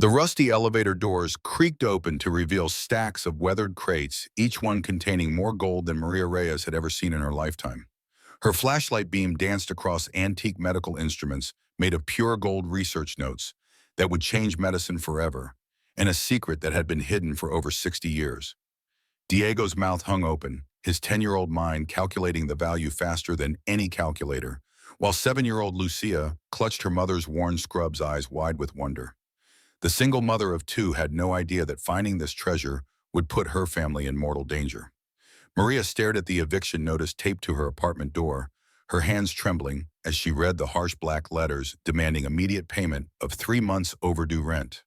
The rusty elevator doors creaked open to reveal stacks of weathered crates, each one containing more gold than Maria Reyes had ever seen in her lifetime. Her flashlight beam danced across antique medical instruments made of pure gold research notes that would change medicine forever, and a secret that had been hidden for over 60 years. Diego's mouth hung open, his 10-year-old mind calculating the value faster than any calculator, while 7-year-old Lucia clutched her mother's worn scrubs, eyes wide with wonder. The single mother of two had no idea that finding this treasure would put her family in mortal danger. Maria stared at the eviction notice taped to her apartment door, her hands trembling as she read the harsh black letters demanding immediate payment of 3 months overdue rent.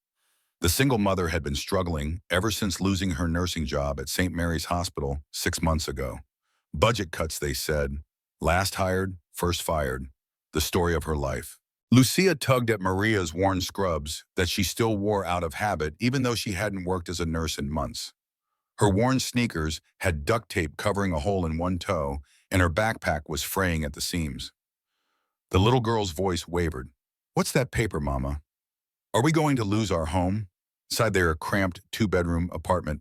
The single mother had been struggling ever since losing her nursing job at St. Mary's Hospital 6 months ago. Budget cuts, they said. Last hired, first fired. The story of her life. Lucia tugged at Maria's worn scrubs that she still wore out of habit even though she hadn't worked as a nurse in months. Her worn sneakers had duct tape covering a hole in one toe, and her backpack was fraying at the seams. The little girl's voice wavered. "What's that paper, Mama? Are we going to lose our home?" Inside their cramped 2-bedroom apartment,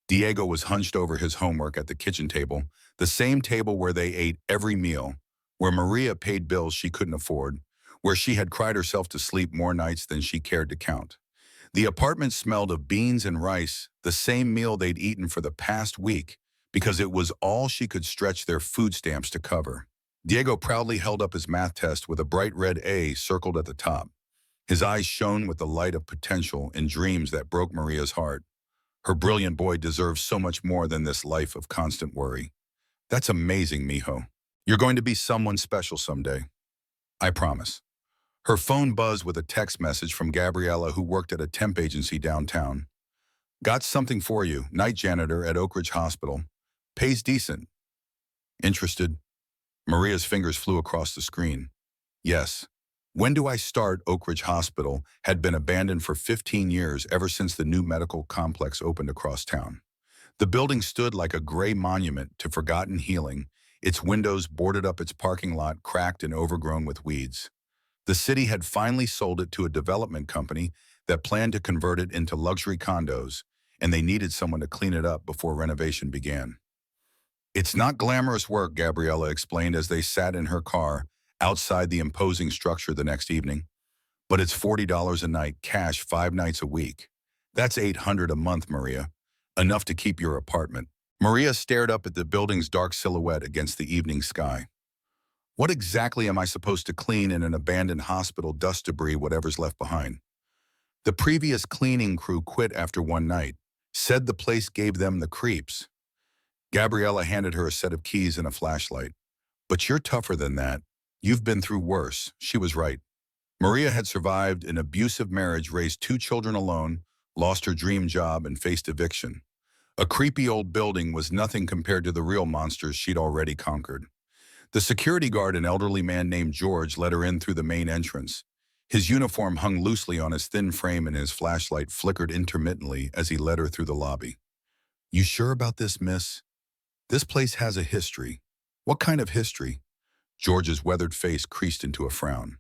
Diego was hunched over his homework at the kitchen table, the same table where they ate every meal, where Maria paid bills she couldn't afford, where she had cried herself to sleep more nights than she cared to count. The apartment smelled of beans and rice, the same meal they'd eaten for the past week, because it was all she could stretch their food stamps to cover. Diego proudly held up his math test with a bright red A circled at the top. His eyes shone with the light of potential and dreams that broke Maria's heart. Her brilliant boy deserves so much more than this life of constant worry. "That's amazing, mijo. You're going to be someone special someday. I promise." Her phone buzzed with a text message from Gabriella, who worked at a temp agency downtown. "Got something for you, night janitor at Oak Ridge Hospital. Pays decent. Interested?" Maria's fingers flew across the screen. "Yes. When do I start?" Oak Ridge Hospital had been abandoned for 15 years, ever since the new medical complex opened across town. The building stood like a gray monument to forgotten healing, its windows boarded up, its parking lot cracked and overgrown with weeds. The city had finally sold it to a development company that planned to convert it into luxury condos, and they needed someone to clean it up before renovation began. "It's not glamorous work," Gabriella explained as they sat in her car outside the imposing structure the next evening. "But it's $40 a night, cash 5 nights a week. That's $800 a month, Maria. Enough to keep your apartment." Maria stared up at the building's dark silhouette against the evening sky. "What exactly am I supposed to clean in an abandoned hospital? Dust, debris, whatever's left behind." The previous cleaning crew quit after one night, said the place gave them the creeps. Gabriella handed her a set of keys and a flashlight. "But you're tougher than that. You've been through worse." She was right. Maria had survived an abusive marriage, raised 2 children alone, lost her dream job, and faced eviction. A creepy old building was nothing compared to the real monsters she'd already conquered. The security guard, an elderly man named George, let her in through the main entrance. His uniform hung loosely on his thin frame and his flashlight flickered intermittently as he led her through the lobby. "You sure about this, miss? This place has a history." "What kind of history?" George's weathered face creased into a frown.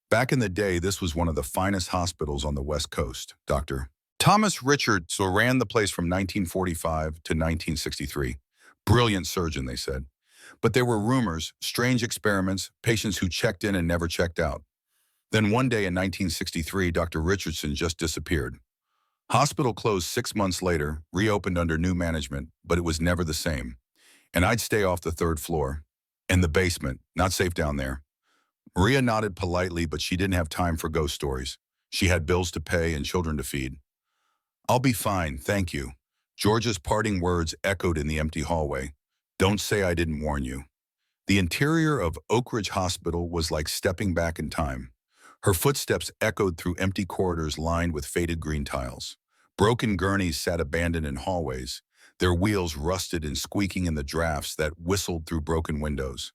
"Back in the day, this was one of the finest hospitals on the West Coast. Dr. Thomas Richards ran the place from 1945 to 1963. Brilliant surgeon, they said. But there were rumors, strange experiments, patients who checked in and never checked out. Then one day in 1963, Dr. Richardson just disappeared. Hospital closed 6 months later, reopened under new management, but it was never the same. And I'd stay off the 3rd floor. In the basement, not safe down there." Maria nodded politely, but she didn't have time for ghost stories. She had bills to pay and children to feed. "I'll be fine, thank you." George's parting words echoed in the empty hallway. "Don't say I didn't warn you." The interior of Oak Ridge Hospital was like stepping back in time. Her footsteps echoed through empty corridors lined with faded green tiles. Broken gurneys sat abandoned in hallways, their wheels rusted and squeaking in the drafts that whistled through broken windows.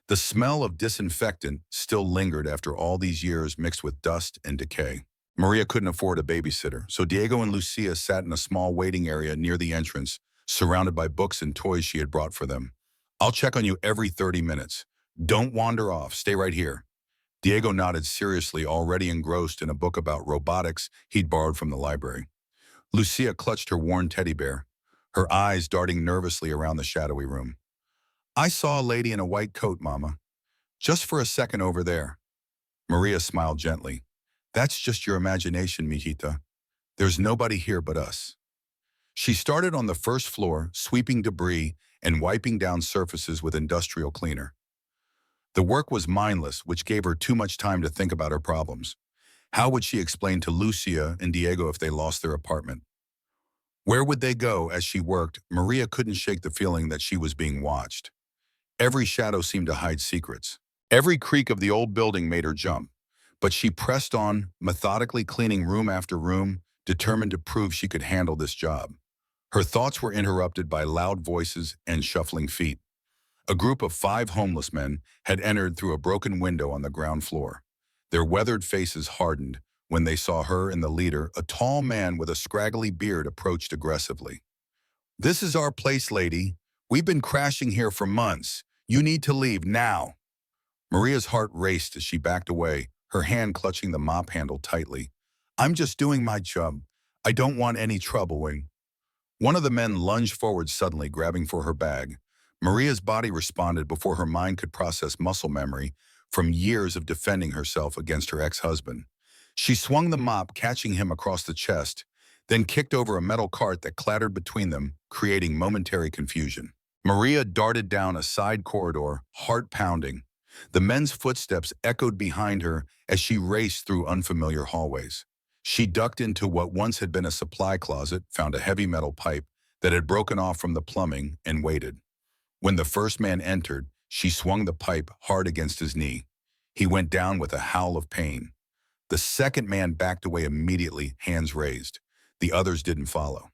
The smell of disinfectant still lingered after all these years, mixed with dust and decay. Maria couldn't afford a babysitter, so Diego and Lucia sat in a small waiting area near the entrance, surrounded by books and toys she had brought for them. "I'll check on you every 30 minutes. Don't wander off. Stay right here." Diego nodded seriously, already engrossed in a book about robotics he'd borrowed from the library. Lucia clutched her worn teddy bear, her eyes darting nervously around the shadowy room. I saw a lady in a white coat, Mama. Just for a second over there. Maria smiled gently. That's just your imagination, mijita. There's nobody here but us. She started on the first floor, sweeping debris and wiping down surfaces with industrial cleaner. The work was mindless, which gave her too much time to think about her problems. How would she explain to Lucia and Diego if they lost their apartment? Where would they go as she worked? Maria couldn't shake the feeling that she was being watched. Every shadow seemed to hide secrets. Every creak of the old building made her jump. But she pressed on, methodically cleaning room after room, determined to prove she could handle this job. Her thoughts were interrupted by loud voices and shuffling feet. A group of 5 homeless men had entered through a broken window on the ground floor. Their weathered faces hardened when they saw her and the leader, a tall man with a scraggly beard, approached aggressively. This is our place, lady. We've been crashing here for months. You need to leave now. Maria's heart raced as she backed away, her hand clutching the mop handle tightly. I'm just doing my job. I don't want any trouble. One of the men lunged forward suddenly, grabbing for her bag. Maria's body responded before her mind could process muscle memory from years of defending herself against her ex-husband. She swung the mop, catching him across the chest, then kicked over a metal cart that clattered between them, creating momentary confusion. Maria darted down a side corridor, heart pounding. The men's footsteps echoed behind her as she raced through unfamiliar hallways. She ducked into what once had been a supply closet, found a heavy metal pipe that had broken off from the plumbing, and waited. When the first man entered, she swung the pipe hard against his knee. He went down with a howl of pain. The second man backed away immediately, hands raised. The others didn't follow.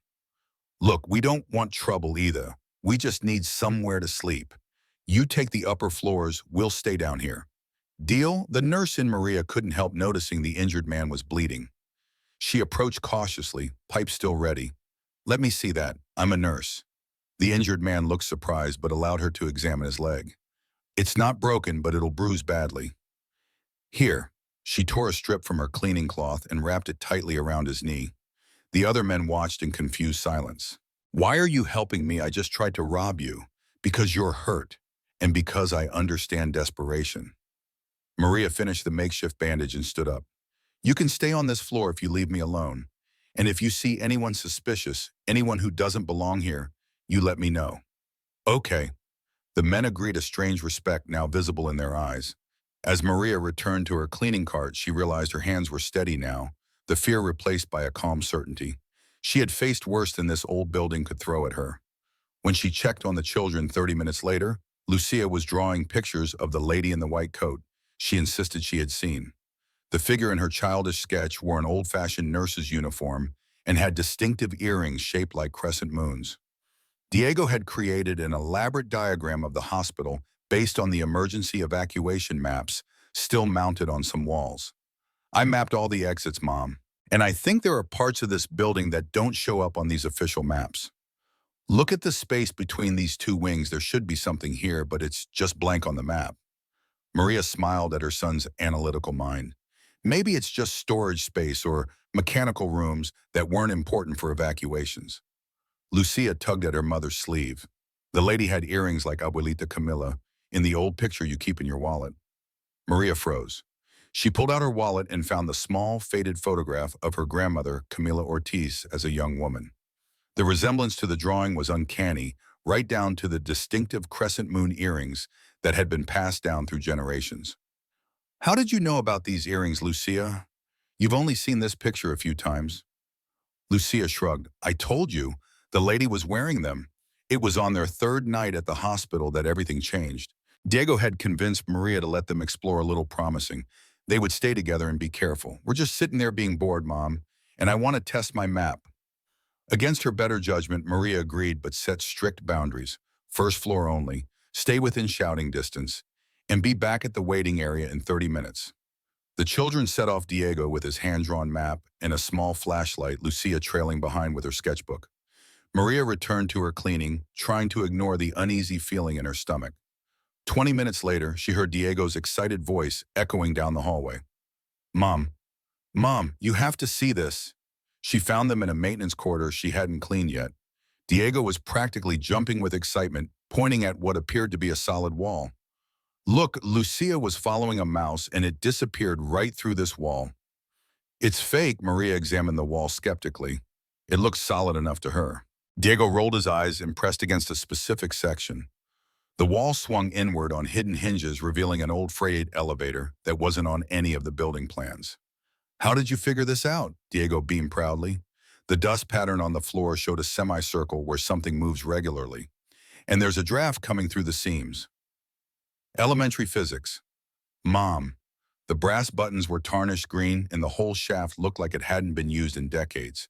Look, we don't want trouble either. We just need somewhere to sleep. You take the upper floors, we'll stay down here. Deal? The nurse in Maria couldn't help noticing the injured man was bleeding. She approached cautiously, pipe still ready. Let me see that. I'm a nurse. The injured man looked surprised but allowed her to examine his leg. It's not broken, but it'll bruise badly. Here. She tore a strip from her cleaning cloth and wrapped it tightly around his knee. The other men watched in confused silence. Why are you helping me? I just tried to rob you. Because you're hurt, and because I understand desperation. Maria finished the makeshift bandage and stood up. You can stay on this floor if you leave me alone. And if you see anyone suspicious, anyone who doesn't belong here, you let me know. Okay. The men agreed, a strange respect now visible in their eyes. As Maria returned to her cleaning cart, she realized her hands were steady now, the fear replaced by a calm certainty. She had faced worse than this old building could throw at her. When she checked on the children 30 minutes later, Lucia was drawing pictures of the lady in the white coat she insisted she had seen. The figure in her childish sketch wore an old-fashioned nurse's uniform and had distinctive earrings shaped like crescent moons. Diego had created an elaborate diagram of the hospital based on the emergency evacuation maps still mounted on some walls. I mapped all the exits, Mom, and I think there are parts of this building that don't show up on these official maps. Look at the space between these 2 wings. There should be something here, but it's just blank on the map. Maria smiled at her son's analytical mind. Maybe it's just storage space or mechanical rooms that weren't important for evacuations. Lucia tugged at her mother's sleeve. The lady had earrings like Abuelita Camila in the old picture you keep in your wallet. Maria froze. She pulled out her wallet and found the small, faded photograph of her grandmother, Camila Ortiz, as a young woman. The resemblance to the drawing was uncanny, right down to the distinctive crescent moon earrings that had been passed down through generations. How did you know about these earrings, Lucia? You've only seen this picture a few times. Lucia shrugged. I told you, the lady was wearing them. It was on their 3rd night at the hospital that everything changed. Diego had convinced Maria to let them explore a little, promising they would stay together and be careful. We're just sitting there being bored, Mom, and I want to test my map. Against her better judgment, Maria agreed but set strict boundaries. 1st floor only, stay within shouting distance, and be back at the waiting area in 30 minutes. The children set off, Diego with his hand-drawn map and a small flashlight, Lucia trailing behind with her sketchbook. Maria returned to her cleaning, trying to ignore the uneasy feeling in her stomach. 20 minutes later, she heard Diego's excited voice echoing down the hallway. Mom, Mom, you have to see this. She found them in a maintenance quarter she hadn't cleaned yet. Diego was practically jumping with excitement, pointing at what appeared to be a solid wall. Look, Lucia was following a mouse and it disappeared right through this wall. It's fake, Maria examined the wall skeptically. It looked solid enough to her. Diego rolled his eyes and pressed against a specific section. The wall swung inward on hidden hinges, revealing an old freight elevator that wasn't on any of the building plans. How did you figure this out? Diego beamed proudly. The dust pattern on the floor showed a semicircle where something moves regularly. And there's a draft coming through the seams. Elementary physics. Mom. The brass buttons were tarnished green and the whole shaft looked like it hadn't been used in decades.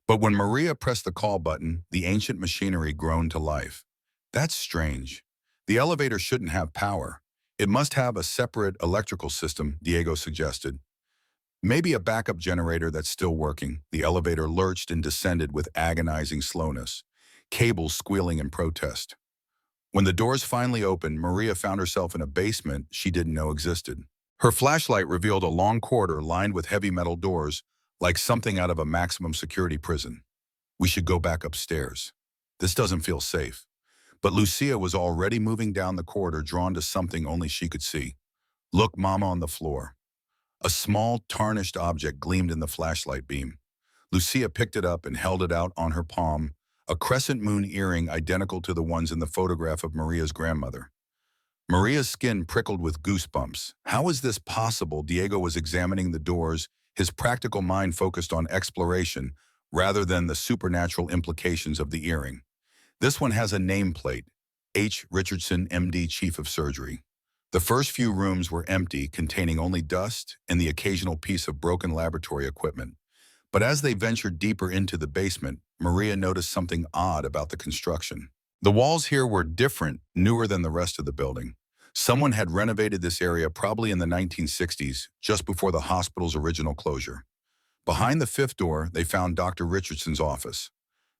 But when Maria pressed the call button, the ancient machinery groaned to life. That's strange. The elevator shouldn't have power. It must have a separate electrical system, Diego suggested. Maybe a backup generator that's still working. The elevator lurched and descended with agonizing slowness, cables squealing in protest. When the doors finally opened, Maria found herself in a basement she didn't know existed. Her flashlight revealed a long corridor lined with heavy metal doors, like something out of a maximum security prison. We should go back upstairs. This doesn't feel safe. But Lucia was already moving down the corridor, drawn to something only she could see. Look, Mama, on the floor. A small, tarnished object gleamed in the flashlight beam. Lucia picked it up and held it out on her palm, a crescent moon earring identical to the ones in the photograph of Maria's grandmother. Maria's skin prickled with goosebumps. How is this possible? Diego was examining the doors, his practical mind focused on exploration rather than the supernatural implications of the earring. This one has a nameplate, H. Richardson, MD, Chief of Surgery. The first few rooms were empty, containing only dust and the occasional piece of broken laboratory equipment. But as they ventured deeper into the basement, Maria noticed something odd about the construction. The walls here were different, newer than the rest of the building. Someone had renovated this area probably in the 1960s, just before the hospital's original closure. Behind the fifth door, they found Dr. Richardson's office.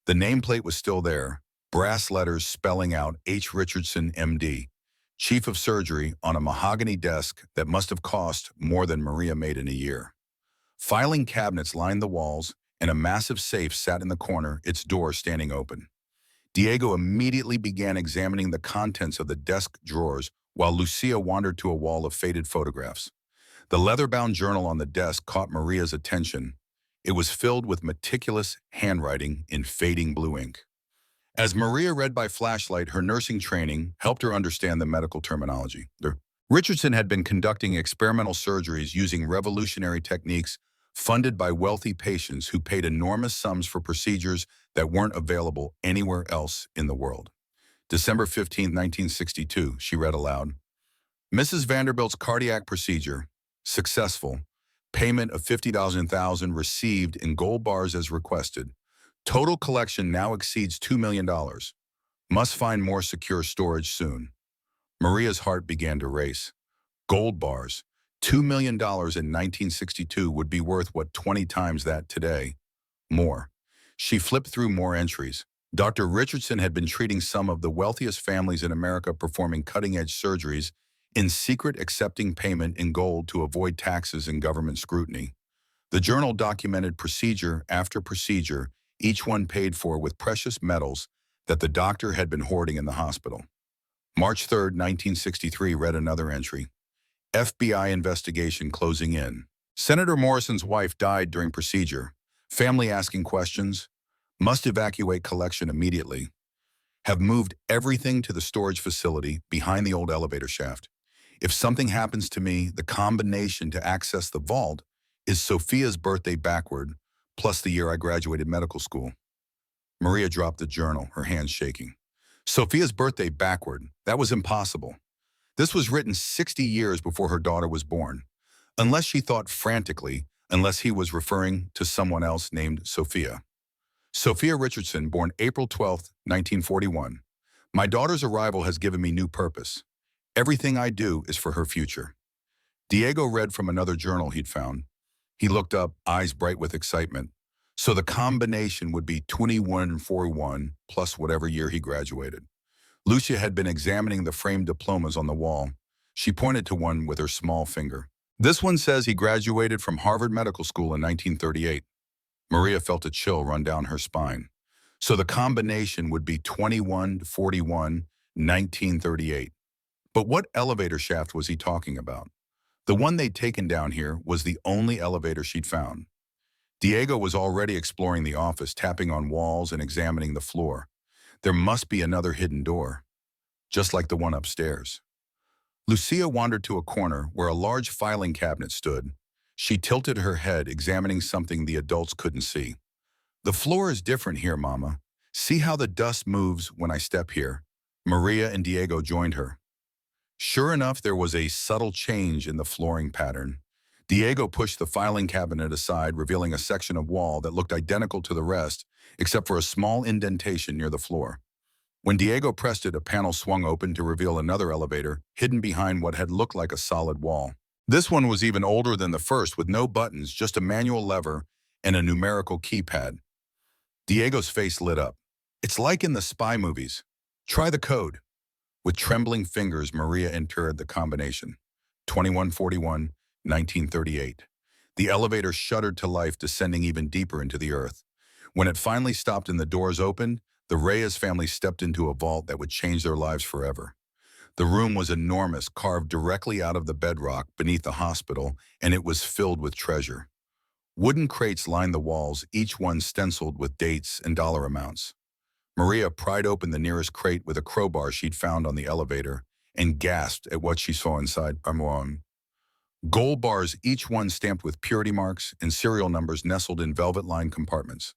The nameplate was still there, brass letters spelling out H. Richardson, MD, Chief of Surgery, on a mahogany desk that must have cost more than Maria made in a year. Filing cabinets lined the walls, and a massive safe sat in the corner, its door standing open. Diego immediately began examining the contents of the desk drawers while Lucia wandered to a wall of faded photographs. The leather-bound journal on the desk caught Maria's attention. It was filled with meticulous handwriting in fading blue ink. As Maria read by flashlight, her nursing training helped her understand the medical terminology. Richardson had been conducting experimental surgeries using revolutionary techniques funded by wealthy patients who paid enormous sums for procedures that weren't available anywhere else in the world. December 15, 1962, she read aloud. Mrs. Vanderbilt's cardiac procedure, successful. Payment of $50,000 received in gold bars as requested. Total collection now exceeds $2 million. Must find more secure storage soon. Maria's heart began to race. Gold bars. $2 million in 1962 would be worth, what, 20 times that today? More. She flipped through more entries. Dr. Richardson had been treating some of the wealthiest families in America, performing cutting-edge surgeries, in secret accepting payment in gold to avoid taxes and government scrutiny. The journal documented procedure after procedure, each one paid for with precious metals that the doctor had been hoarding in the hospital. March 3, 1963 read another entry. FBI investigation closing in. Senator Morrison's wife died during procedure. Family asking questions. Must evacuate collection immediately. Have moved everything to the storage facility behind the old elevator shaft. If something happens to me, the combination to access the vault is Sophia's birthday backward, plus the year I graduated medical school. Maria dropped the journal, her hands shaking. Sophia's birthday backward, that was impossible. This was written 60 years before her daughter was born. Unless she thought frantically, unless he was referring to someone else named Sophia. Sophia Richardson, born April 12, 1941. My daughter's arrival has given me new purpose. Everything I do is for her future. Diego read from another journal he'd found. He looked up, eyes bright with excitement. So the combination would be 2141 plus whatever year he graduated. Lucia had been examining the framed diplomas on the wall. She pointed to one with her small finger. This one says he graduated from Harvard Medical School in 1938. Maria felt a chill run down her spine. So the combination would be 21 to 41, 1938. But what elevator shaft was he talking about? The one they'd taken down here was the only elevator she'd found. Diego was already exploring the office, tapping on walls and examining the floor. There must be another hidden door, just like the one upstairs. Lucia wandered to a corner where a large filing cabinet stood. She tilted her head, examining something the adults couldn't see. The floor is different here, Mama. See how the dust moves when I step here? Maria and Diego joined her. Sure enough, there was a subtle change in the flooring pattern. Diego pushed the filing cabinet aside, revealing a section of wall that looked identical to the rest, except for a small indentation near the floor. When Diego pressed it, a panel swung open to reveal another elevator, hidden behind what had looked like a solid wall. This one was even older than the first, with no buttons, just a manual lever and a numerical keypad. Diego's face lit up. It's like in the spy movies. Try the code. With trembling fingers, Maria entered the combination. 2141, 1938. The elevator shuddered to life, descending even deeper into the earth. When it finally stopped and the doors opened, the Reyes family stepped into a vault that would change their lives forever. The room was enormous, carved directly out of the bedrock beneath the hospital, and it was filled with treasure. Wooden crates lined the walls, each one stenciled with dates and dollar amounts. Maria pried open the nearest crate with a crowbar she'd found on the elevator and gasped at what she saw inside. Gold bars, each one stamped with purity marks and serial numbers nestled in velvet-lined compartments.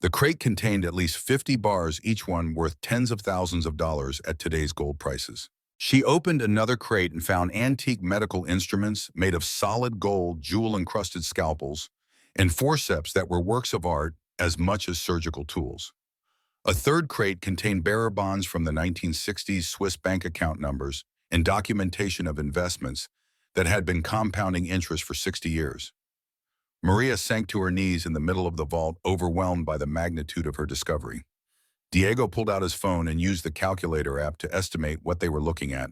The crate contained at least 50 bars, each one worth tens of thousands of dollars at today's gold prices. She opened another crate and found antique medical instruments made of solid gold, jewel-encrusted scalpels, and forceps that were works of art as much as surgical tools. A third crate contained bearer bonds from the 1960s, Swiss bank account numbers, and documentation of investments that had been compounding interest for 60 years. Maria sank to her knees in the middle of the vault, overwhelmed by the magnitude of her discovery. Diego pulled out his phone and used the calculator app to estimate what they were looking at.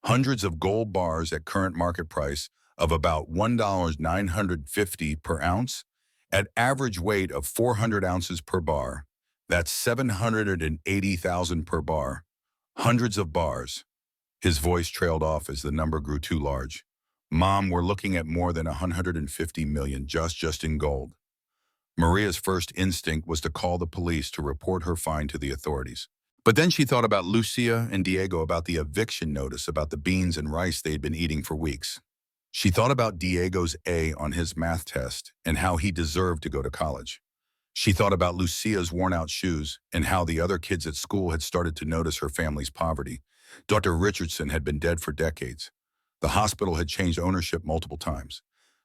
Hundreds of gold bars at current market price of about $1.950 per ounce, at average weight of 400 ounces per bar. That's 780,000 per bar. Hundreds of bars. His voice trailed off as the number grew too large. Mom, we're looking at more than 150 million just in gold. Maria's first instinct was to call the police to report her find to the authorities. But then she thought about Lucia and Diego, about the eviction notice, about the beans and rice they'd been eating for weeks. She thought about Diego's A on his math test and how he deserved to go to college. She thought about Lucia's worn-out shoes and how the other kids at school had started to notice her family's poverty. Dr. Richardson had been dead for decades. The hospital had changed ownership multiple times.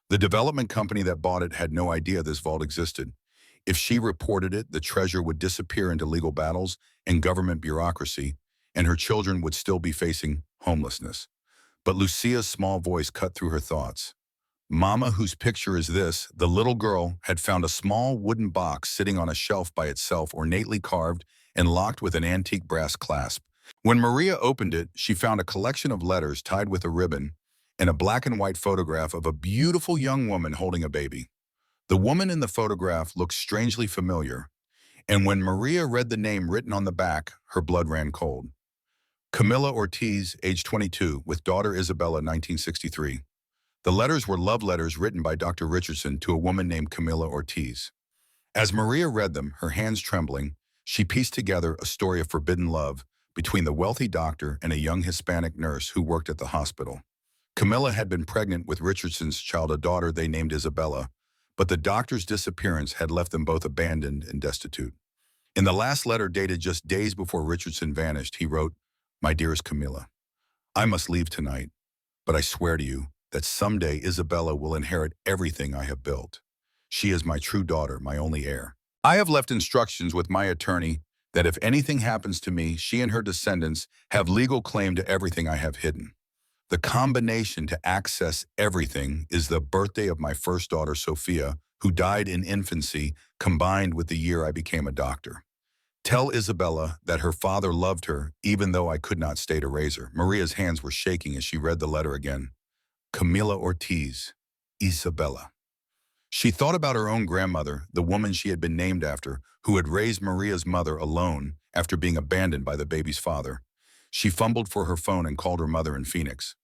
The development company that bought it had no idea this vault existed. If she reported it, the treasure would disappear into legal battles and government bureaucracy, and her children would still be facing homelessness. But Lucia's small voice cut through her thoughts. Mama, whose picture is this? The little girl had found a small wooden box sitting on a shelf by itself, ornately carved and locked with an antique brass clasp. When Maria opened it, she found a collection of letters tied with a ribbon and a black and white photograph of a beautiful young woman holding a baby. The woman in the photograph looked strangely familiar, and when Maria read the name written on the back, her blood ran cold. Camilla Ortiz, age 22, with daughter Isabella, 1963. The letters were love letters written by Dr. Richardson to a woman named Camilla Ortiz. As Maria read them, her hands trembling, she pieced together a story of forbidden love between the wealthy doctor and a young Hispanic nurse who worked at the hospital. Camilla had been pregnant with Richardson's child, a daughter they named Isabella, but the doctor's disappearance had left them both abandoned and destitute. In the last letter, dated just days before Richardson vanished, he wrote, "My dearest Camilla, I must leave tonight, but I swear to you that someday Isabella will inherit everything I have built. She is my true daughter, my only heir. I have left instructions with my attorney that if anything happens to me, she and her descendants have legal claim to everything I have hidden. The combination to access everything is the birthday of my first daughter, Sophia, who died in infancy, combined with the year I became a doctor. Tell Isabella that her father loved her, even though I could not stay to raise her. Maria's hands were shaking as she read the letter again. Camila Ortiz, Isabella. She thought about her own grandmother, the woman she had been named after, who had raised Maria's mother alone after being abandoned by the baby's father. She fumbled for her phone and called her mother in Phoenix.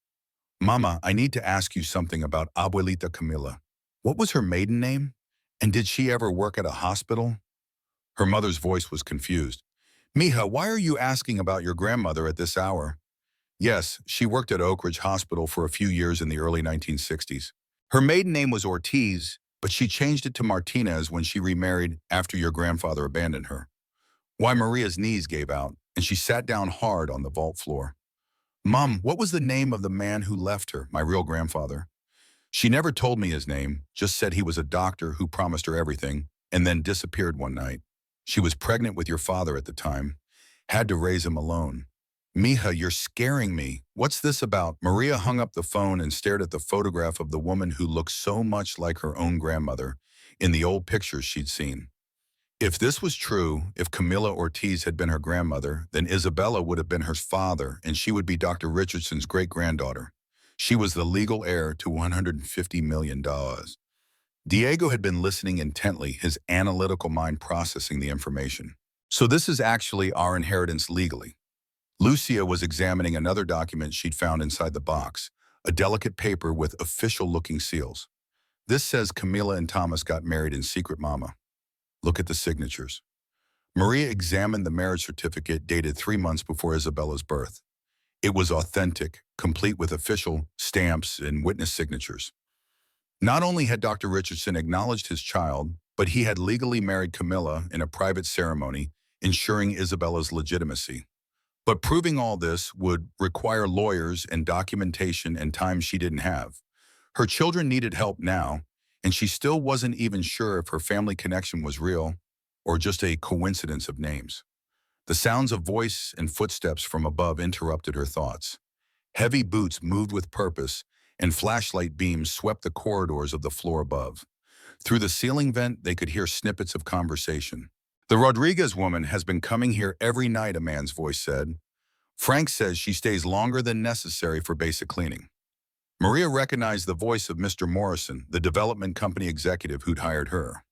Mama, I need to ask you something about Abuelita Camila. What was her maiden name? And did she ever work at a hospital? Her mother's voice was confused. Mija, why are you asking about your grandmother at this hour? Yes, she worked at Oak Ridge Hospital for a few years in the early 1960s. Her maiden name was Ortiz, but she changed it to Martinez when she remarried after your grandfather abandoned her. Why Maria's knees gave out, and she sat down hard on the vault floor. Mom, what was the name of the man who left her, my real grandfather? She never told me his name, just said he was a doctor who promised her everything, and then disappeared one night. She was pregnant with your father at the time, had to raise him alone. Mija, you're scaring me. What's this about? Maria hung up the phone and stared at the photograph of the woman who looked so much like her own grandmother in the old pictures she'd seen. If this was true, if Camila Ortiz had been her grandmother, then Isabella would have been her father, and she would be Dr. Richardson's great-granddaughter. She was the legal heir to $150 million. Diego had been listening intently, his analytical mind processing the information. So this is actually our inheritance legally. Lucia was examining another document she'd found inside the box, a delicate paper with official-looking seals. This says Camila and Thomas got married in secret, Mama. Look at the signatures. Maria examined the marriage certificate dated 3 months before Isabella's birth. It was authentic, complete with official stamps and witness signatures. Not only had Dr. Richardson acknowledged his child, but he had legally married Camilla in a private ceremony, ensuring Isabella's legitimacy. But proving all this would require lawyers and documentation and time she didn't have. Her children needed help now, and she still wasn't even sure if her family connection was real or just a coincidence of names. The sounds of voice and footsteps from above interrupted her thoughts. Heavy boots moved with purpose, and flashlight beams swept the corridors of the floor above. Through the ceiling vent, they could hear snippets of conversation. The Rodriguez woman has been coming here every night, a man's voice said. Frank says she stays longer than necessary for basic cleaning. Maria recognized the voice of Mr. Morrison, the development company executive who'd hired her.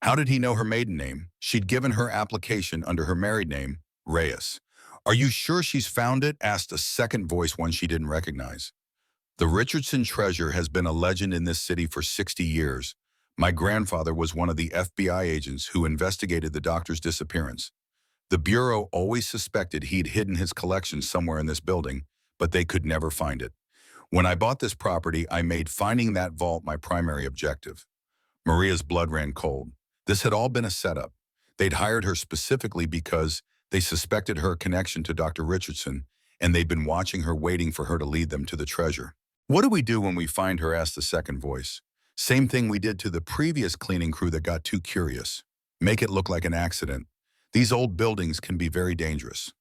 How did he know her maiden name? She'd given her application under her married name, Reyes. Are you sure she's found it? Asked a second voice, one she didn't recognize. The Richardson treasure has been a legend in this city for 60 years. My grandfather was one of the FBI agents who investigated the doctor's disappearance. The Bureau always suspected he'd hidden his collection somewhere in this building, but they could never find it. When I bought this property, I made finding that vault my primary objective. Maria's blood ran cold. This had all been a setup. They'd hired her specifically because they suspected her connection to Dr. Richardson, and they'd been watching her, waiting for her to lead them to the treasure. What do we do when we find her? Asked the second voice. Same thing we did to the previous cleaning crew that got too curious. Make it look like an accident. These old buildings can be very dangerous.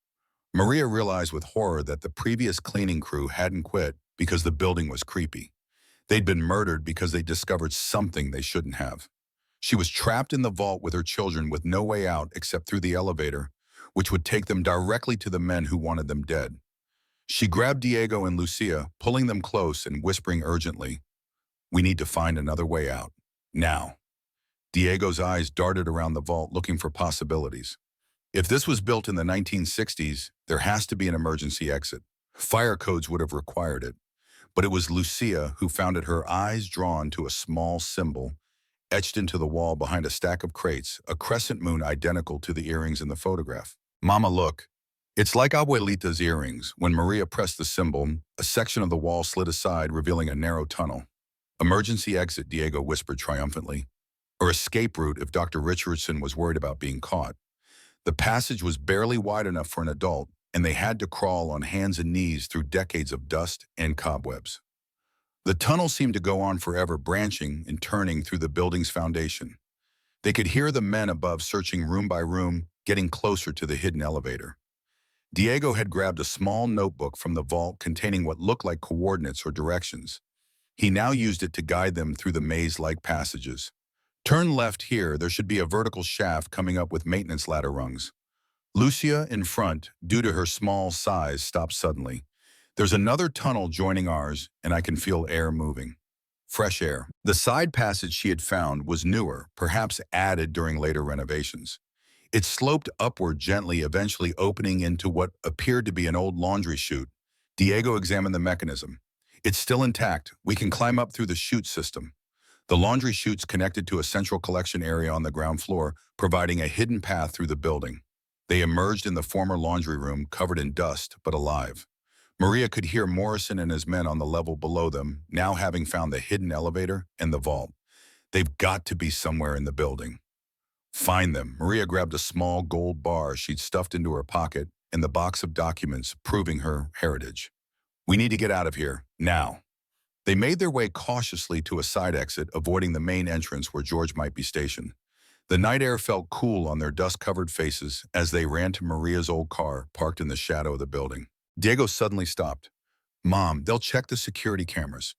Maria realized with horror that the previous cleaning crew hadn't quit because the building was creepy. They'd been murdered because they discovered something they shouldn't have. She was trapped in the vault with her children with no way out except through the elevator, which would take them directly to the men who wanted them dead. She grabbed Diego and Lucia, pulling them close and whispering urgently, "We need to find another way out. Now." Diego's eyes darted around the vault looking for possibilities. If this was built in the 1960s, there has to be an emergency exit. Fire codes would have required it. But it was Lucia who found it, her eyes drawn to a small symbol etched into the wall behind a stack of crates, a crescent moon identical to the earrings in the photograph. Mama, look. It's like Abuelita's earrings. When Maria pressed the symbol, a section of the wall slid aside, revealing a narrow tunnel. Emergency exit, Diego whispered triumphantly. Or escape route if Dr. Richardson was worried about being caught. The passage was barely wide enough for an adult, and they had to crawl on hands and knees through decades of dust and cobwebs. The tunnel seemed to go on forever, branching and turning through the building's foundation. They could hear the men above searching room by room, getting closer to the hidden elevator. Diego had grabbed a small notebook from the vault containing what looked like coordinates or directions. He now used it to guide them through the maze-like passages. Turn left here. There should be a vertical shaft coming up with maintenance ladder rungs. Lucia, in front, due to her small size, stopped suddenly. There's another tunnel joining ours, and I can feel air moving. Fresh air. The side passage she had found was newer, perhaps added during later renovations. It sloped upward gently, eventually opening into what appeared to be an old laundry chute. Diego examined the mechanism. It's still intact. We can climb up through the chute system. The laundry chute's connected to a central collection area on the ground floor, providing a hidden path through the building. They emerged in the former laundry room, covered in dust, but alive. Maria could hear Morrison and his men on the level below them, now having found the hidden elevator and the vault. They've got to be somewhere in the building. Find them. Maria grabbed a small gold bar she'd stuffed into her pocket and the box of documents proving her heritage. We need to get out of here, now. They made their way cautiously to a side exit, avoiding the main entrance where George might be stationed. The night air felt cool on their dust-covered faces as they ran to Maria's old car, parked in the shadow of the building. Diego suddenly stopped. Mom, they'll check the security cameras.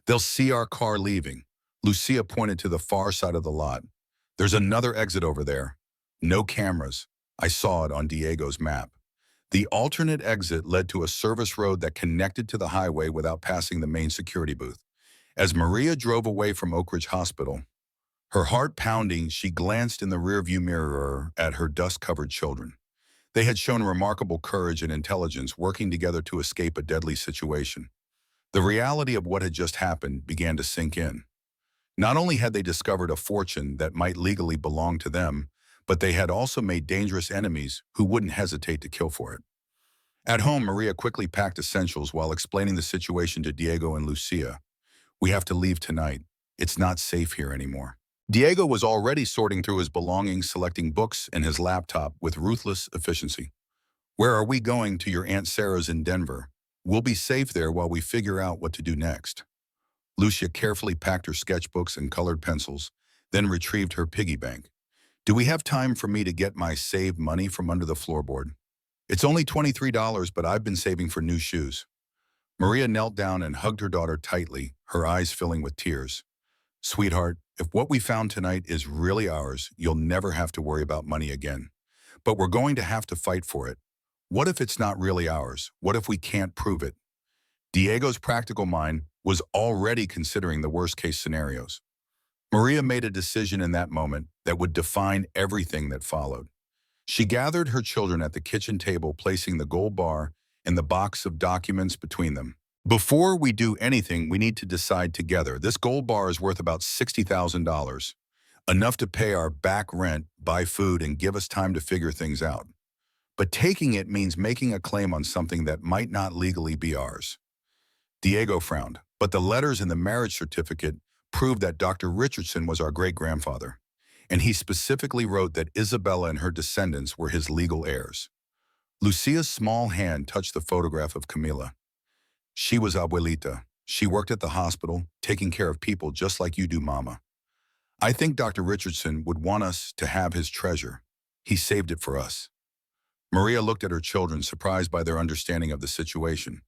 They'll see our car leaving. Lucia pointed to the far side of the lot. There's another exit over there. No cameras. I saw it on Diego's map. The alternate exit led to a service road that connected to the highway without passing the main security booth. As Maria drove away from Oak Ridge Hospital, her heart pounding, she glanced in the rearview mirror at her dust-covered children. They had shown remarkable courage and intelligence, working together to escape a deadly situation. The reality of what had just happened began to sink in. Not only had they discovered a fortune that might legally belong to them, but they had also made dangerous enemies who wouldn't hesitate to kill for it. At home, Maria quickly packed essentials while explaining the situation to Diego and Lucia. We have to leave tonight. It's not safe here anymore. Diego was already sorting through his belongings, selecting books and his laptop with ruthless efficiency. Where are we going? To your Aunt Sarah's in Denver. We'll be safe there while we figure out what to do next. Lucia carefully packed her sketchbooks and colored pencils, then retrieved her piggy bank. Do we have time for me to get my saved money from under the floorboard? It's only $23, but I've been saving for new shoes. Maria knelt down and hugged her daughter tightly, her eyes filling with tears. Sweetheart, if what we found tonight is really ours, you'll never have to worry about money again. But we're going to have to fight for it. What if it's not really ours? What if we can't prove it? Diego's practical mind was already considering the worst-case scenarios. Maria made a decision in that moment that would define everything that followed. She gathered her children at the kitchen table, placing the gold bar and the box of documents between them. Before we do anything, we need to decide together. This gold bar is worth about $60,000, enough to pay our back rent, buy food, and give us time to figure things out. But taking it means making a claim on something that might not legally be ours. Diego frowned, but the letters in the marriage certificate proved that Dr. Richardson was our great-grandfather, and he specifically wrote that Isabella and her descendants were his legal heirs. Lucia's small hand touched the photograph of Camila. She was Abuelita. She worked at the hospital, taking care of people just like you do, Mama. I think Dr. Richardson would want us to have his treasure. He saved it for us. Maria looked at her children, surprised by their understanding of the situation.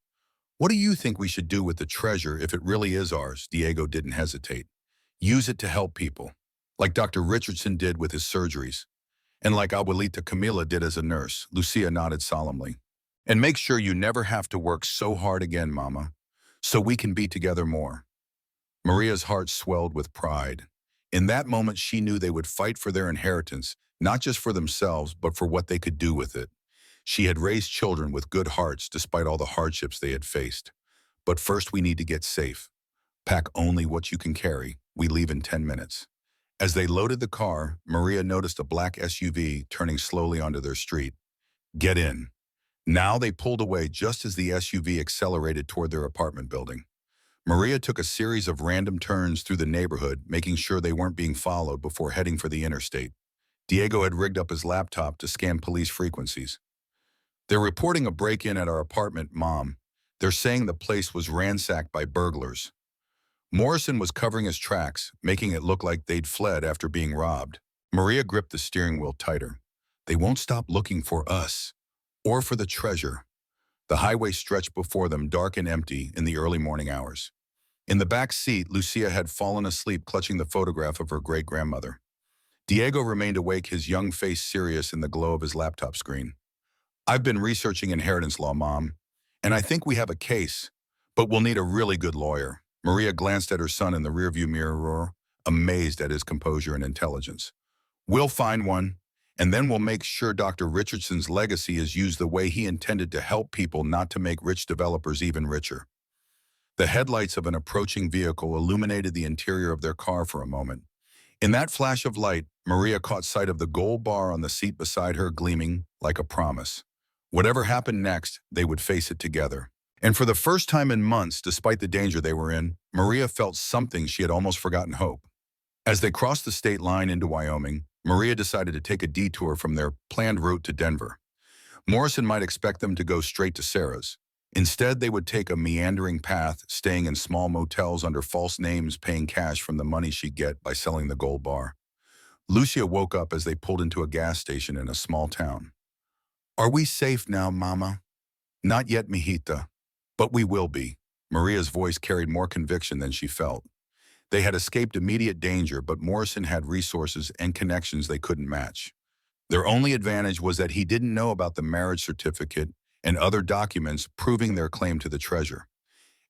What do you think we should do with the treasure if it really is ours? Diego didn't hesitate. Use it to help people, like Dr. Richardson did with his surgeries, and like Abuelita Camila did as a nurse. Lucia nodded solemnly. And make sure you never have to work so hard again, Mama, so we can be together more. Maria's heart swelled with pride. In that moment, she knew they would fight for their inheritance, not just for themselves, but for what they could do with it. She had raised children with good hearts despite all the hardships they had faced. But first, we need to get safe. Pack only what you can carry. We leave in 10 minutes. As they loaded the car, Maria noticed a black SUV turning slowly onto their street. Get in. Now they pulled away just as the SUV accelerated toward their apartment building. Maria took a series of random turns through the neighborhood, making sure they weren't being followed before heading for the interstate. Diego had rigged up his laptop to scan police frequencies. They're reporting a break-in at our apartment, Mom. They're saying the place was ransacked by burglars. Morrison was covering his tracks, making it look like they'd fled after being robbed. Maria gripped the steering wheel tighter. They won't stop looking for us, or for the treasure. The highway stretched before them, dark and empty in the early morning hours. In the back seat, Lucia had fallen asleep, clutching the photograph of her great-grandmother. Diego remained awake, his young face serious in the glow of his laptop screen. I've been researching inheritance law, Mom, and I think we have a case, but we'll need a really good lawyer. Maria glanced at her son in the rearview mirror, amazed at his composure and intelligence. We'll find one, and then we'll make sure Dr. Richardson's legacy is used the way he intended, to help people, not to make rich developers even richer. The headlights of an approaching vehicle illuminated the interior of their car for a moment. In that flash of light, Maria caught sight of the gold bar on the seat beside her, gleaming like a promise. Whatever happened next, they would face it together. And for the first time in months, despite the danger they were in, Maria felt something she had almost forgotten: hope. As they crossed the state line into Wyoming, Maria decided to take a detour from their planned route to Denver. Morrison might expect them to go straight to Sarah's. Instead, they would take a meandering path, staying in small motels under false names, paying cash from the money she'd get by selling the gold bar. Lucia woke up as they pulled into a gas station in a small town. Are we safe now, Mama? Not yet, mijita. But we will be. Maria's voice carried more conviction than she felt. They had escaped immediate danger, but Morrison had resources and connections they couldn't match. Their only advantage was that he didn't know about the marriage certificate and other documents proving their claim to the treasure.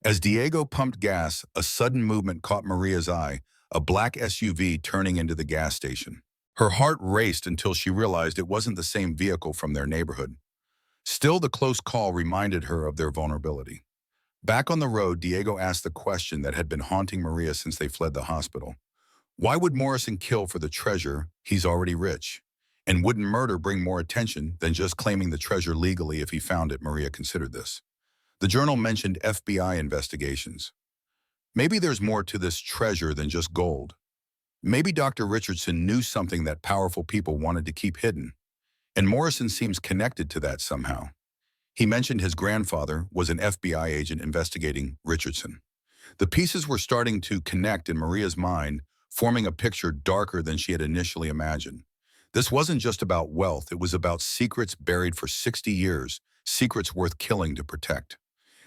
As Diego pumped gas, a sudden movement caught Maria's eye, a black SUV turning into the gas station. Her heart raced until she realized it wasn't the same vehicle from their neighborhood. Still, the close call reminded her of their vulnerability. Back on the road, Diego asked the question that had been haunting Maria since they fled the hospital. Why would Morrison kill for the treasure? He's already rich. And wouldn't murder bring more attention than just claiming the treasure legally if he found it? Maria considered this. The journal mentioned FBI investigations. Maybe there's more to this treasure than just gold. Maybe Dr. Richardson knew something that powerful people wanted to keep hidden. And Morrison seems connected to that somehow. He mentioned his grandfather was an FBI agent investigating Richardson. The pieces were starting to connect in Maria's mind, forming a picture darker than she had initially imagined. This wasn't just about wealth, it was about secrets buried for 60 years, secrets worth killing to protect.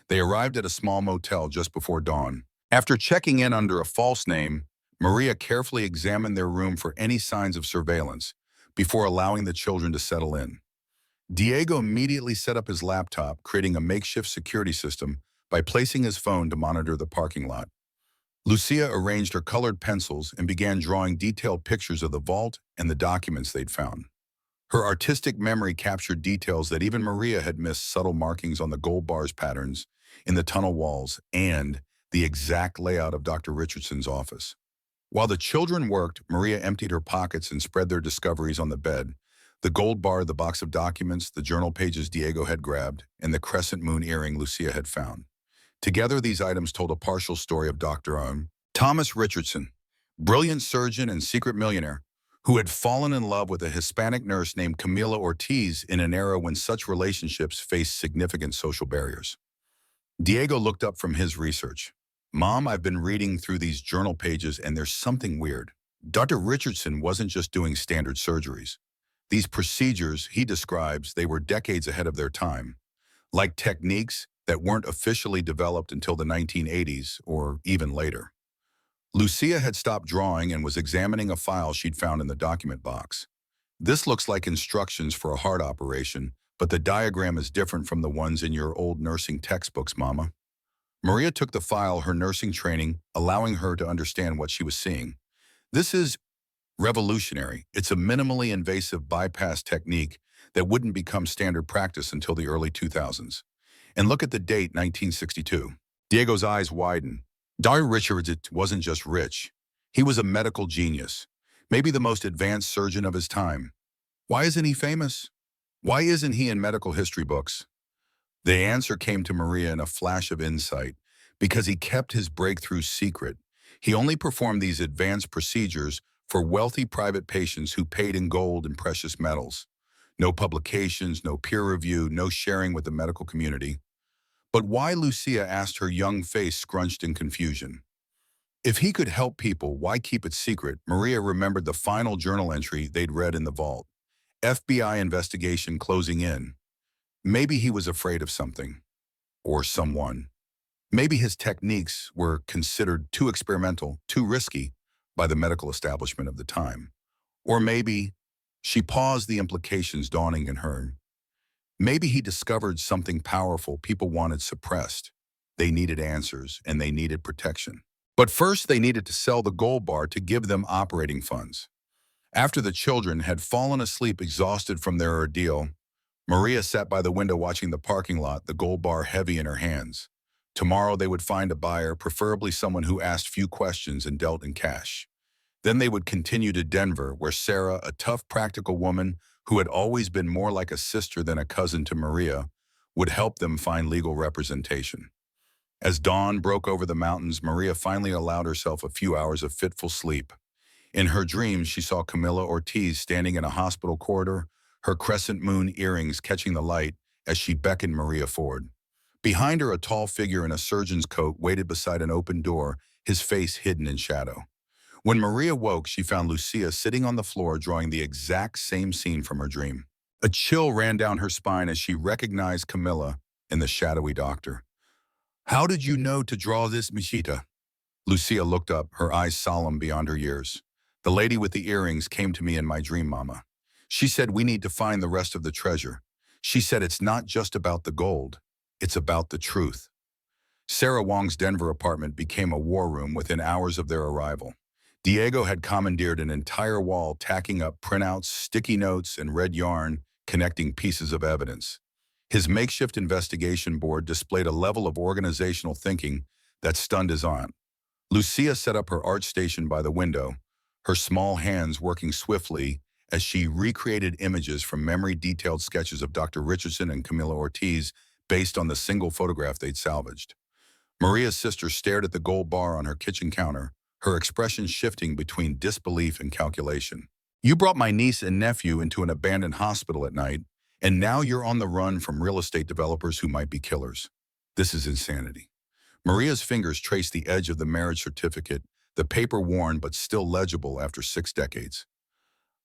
They arrived at a small motel just before dawn. After checking in under a false name, Maria carefully examined their room for any signs of surveillance before allowing the children to settle in. Diego immediately set up his laptop, creating a makeshift security system by placing his phone to monitor the parking lot. Lucia arranged her colored pencils and began drawing detailed pictures of the vault and the documents they'd found. Her artistic memory captured details that even Maria had missed: subtle markings on the gold bars, patterns in the tunnel walls, and the exact layout of Dr. Richardson's office. While the children worked, Maria emptied her pockets and spread their discoveries on the bed: the gold bar, the box of documents, the journal pages Diego had grabbed, and the crescent moon earring Lucia had found. Together, these items told a partial story of Dr. Thomas Richardson, brilliant surgeon and secret millionaire, who had fallen in love with a Hispanic nurse named Camila Ortiz in an era when such relationships faced significant social barriers. Diego looked up from his research. Mom, I've been reading through these journal pages and there's something weird. Dr. Richardson wasn't just doing standard surgeries. These procedures, he describes, they were decades ahead of their time, like techniques that weren't officially developed until the 1980s or even later. Lucia had stopped drawing and was examining a file she'd found in the document box. This looks like instructions for a heart operation, but the diagram is different from the ones in your old nursing textbooks, Mama. Maria took the file, her nursing training, allowing her to understand what she was seeing. This is revolutionary. It's a minimally invasive bypass technique that wouldn't become standard practice until the early 2000s. And look at the date, 1962. Diego's eyes widened. Dr. Richards wasn't just rich. He was a medical genius, maybe the most advanced surgeon of his time. Why isn't he famous? Why isn't he in medical history books? The answer came to Maria in a flash of insight: because he kept his breakthrough secret. He only performed these advanced procedures for wealthy private patients who paid in gold and precious metals. No publications, no peer review, no sharing with the medical community. But why, Lucia asked, her young face scrunched in confusion. If he could help people, why keep it secret? Maria remembered the final journal entry they'd read in the vault. FBI investigation closing in. Maybe he was afraid of something. Or someone. Maybe his techniques were considered too experimental, too risky by the medical establishment of the time. Or maybe she paused, the implications dawning in her. Maybe he discovered something powerful people wanted suppressed. They needed answers, and they needed protection. But first, they needed to sell the gold bar to give them operating funds. After the children had fallen asleep exhausted from their ordeal, Maria sat by the window watching the parking lot, the gold bar heavy in her hands. Tomorrow they would find a buyer, preferably someone who asked few questions and dealt in cash. Then they would continue to Denver, where Sarah, a tough, practical woman who had always been more like a sister than a cousin to Maria, would help them find legal representation. As dawn broke over the mountains, Maria finally allowed herself a few hours of fitful sleep. In her dreams, she saw Camilla Ortiz standing in a hospital corridor, her crescent moon earrings catching the light as she beckoned Maria forward. Behind her, a tall figure in a surgeon's coat waited beside an open door, his face hidden in shadow. When Maria woke, she found Lucia sitting on the floor drawing the exact same scene from her dream. A chill ran down her spine as she recognized Camilla and the shadowy doctor. "How did you know to draw this, Michita?" Lucia looked up, her eyes solemn beyond her years. "The lady with the earrings came to me in my dream, Mama. She said we need to find the rest of the treasure. She said it's not just about the gold, it's about the truth." Sarah Wong's Denver apartment became a war room within hours of their arrival. Diego had commandeered an entire wall, tacking up printouts, sticky notes, and red yarn, connecting pieces of evidence. His makeshift investigation board displayed a level of organizational thinking that stunned his aunt. Lucia set up her art station by the window, her small hands working swiftly as she recreated images from memory-detailed sketches of Dr. Richardson and Camilla Ortiz based on the single photograph they'd salvaged. Maria's sister stared at the gold bar on her kitchen counter, her expression shifting between disbelief and calculation. "You brought my niece and nephew into an abandoned hospital at night, and now you're on the run from real estate developers who might be killers. This is insanity." Maria's fingers traced the edge of the marriage certificate, the paper worn but still legible after 6 decades.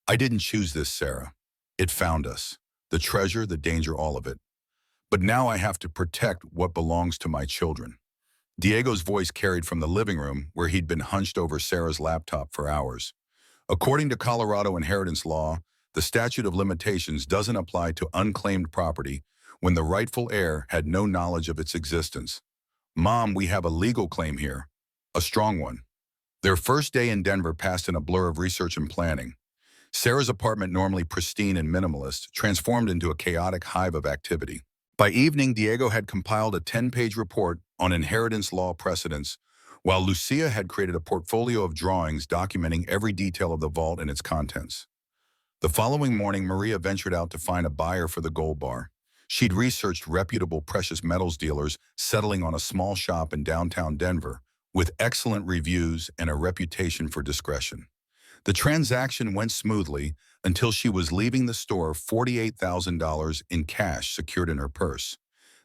"I didn't choose this, Sarah. It found us. The treasure, the danger, all of it. But now I have to protect what belongs to my children." Diego's voice carried from the living room, where he'd been hunched over Sarah's laptop for hours. According to Colorado inheritance law, the statute of limitations doesn't apply to unclaimed property when the rightful heir had no knowledge of its existence. "Mom, we have a legal claim here. A strong one." Their first day in Denver passed in a blur of research and planning. Sarah's apartment, normally pristine and minimalist, transformed into a chaotic hive of activity. By evening, Diego had compiled a 10-page report on inheritance law precedents, while Lucia had created a portfolio of drawings documenting every detail of the vault and its contents. The following morning, Maria ventured out to find a buyer for the gold bar. She'd researched reputable precious metals dealers settling on a small shop in downtown Denver, with excellent reviews and a reputation for discretion. The transaction went smoothly until she was leaving the store, $48,000 in cash secured in her purse.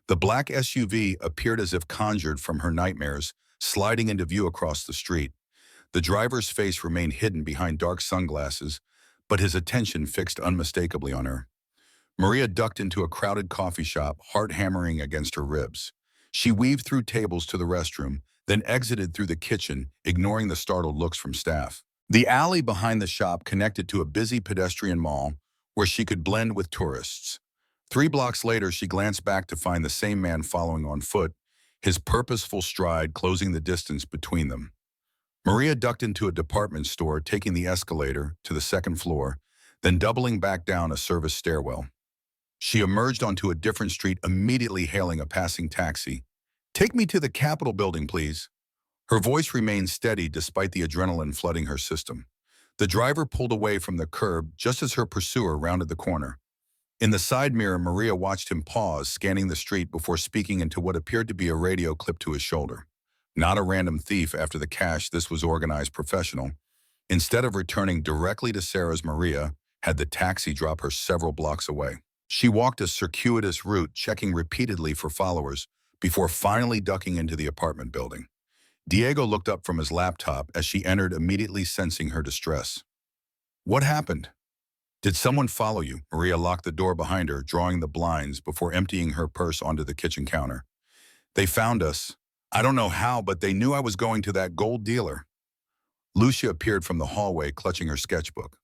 The black SUV appeared as if conjured from her nightmares, sliding into view across the street. The driver's face remained hidden behind dark sunglasses, but his attention fixed unmistakably on her. Maria ducked into a crowded coffee shop, heart hammering against her ribs. She weaved through tables to the restroom, then exited through the kitchen, ignoring the startled looks from staff. The alley behind the shop connected to a busy pedestrian mall where she could blend with tourists. 3 blocks later, she glanced back to find the same man following on foot, his purposeful stride closing the distance between them. Maria ducked into a department store, taking the escalator to the 2nd floor, then doubling back down a service stairwell. She emerged onto a different street, immediately hailing a passing taxi. "Take me to the Capitol building, please." Her voice remained steady despite the adrenaline flooding her system. The driver pulled away from the curb just as her pursuer rounded the corner. In the side mirror, Maria watched him pause, scanning the street before speaking into what appeared to be a radio clipped to his shoulder. Not a random thief after the cash, this was organized professional. Instead of returning directly to Sarah's, Maria had the taxi drop her several blocks away. She walked a circuitous route, checking repeatedly for followers, before finally ducking into the apartment building. Diego looked up from his laptop as she entered, immediately sensing her distress. "What happened? Did someone follow you?" Maria locked the door behind her, drawing the blinds before emptying her purse onto the kitchen counter. "They found us. I don't know how, but they knew I was going to that gold dealer." Lucia appeared from the hallway, clutching her sketchbook.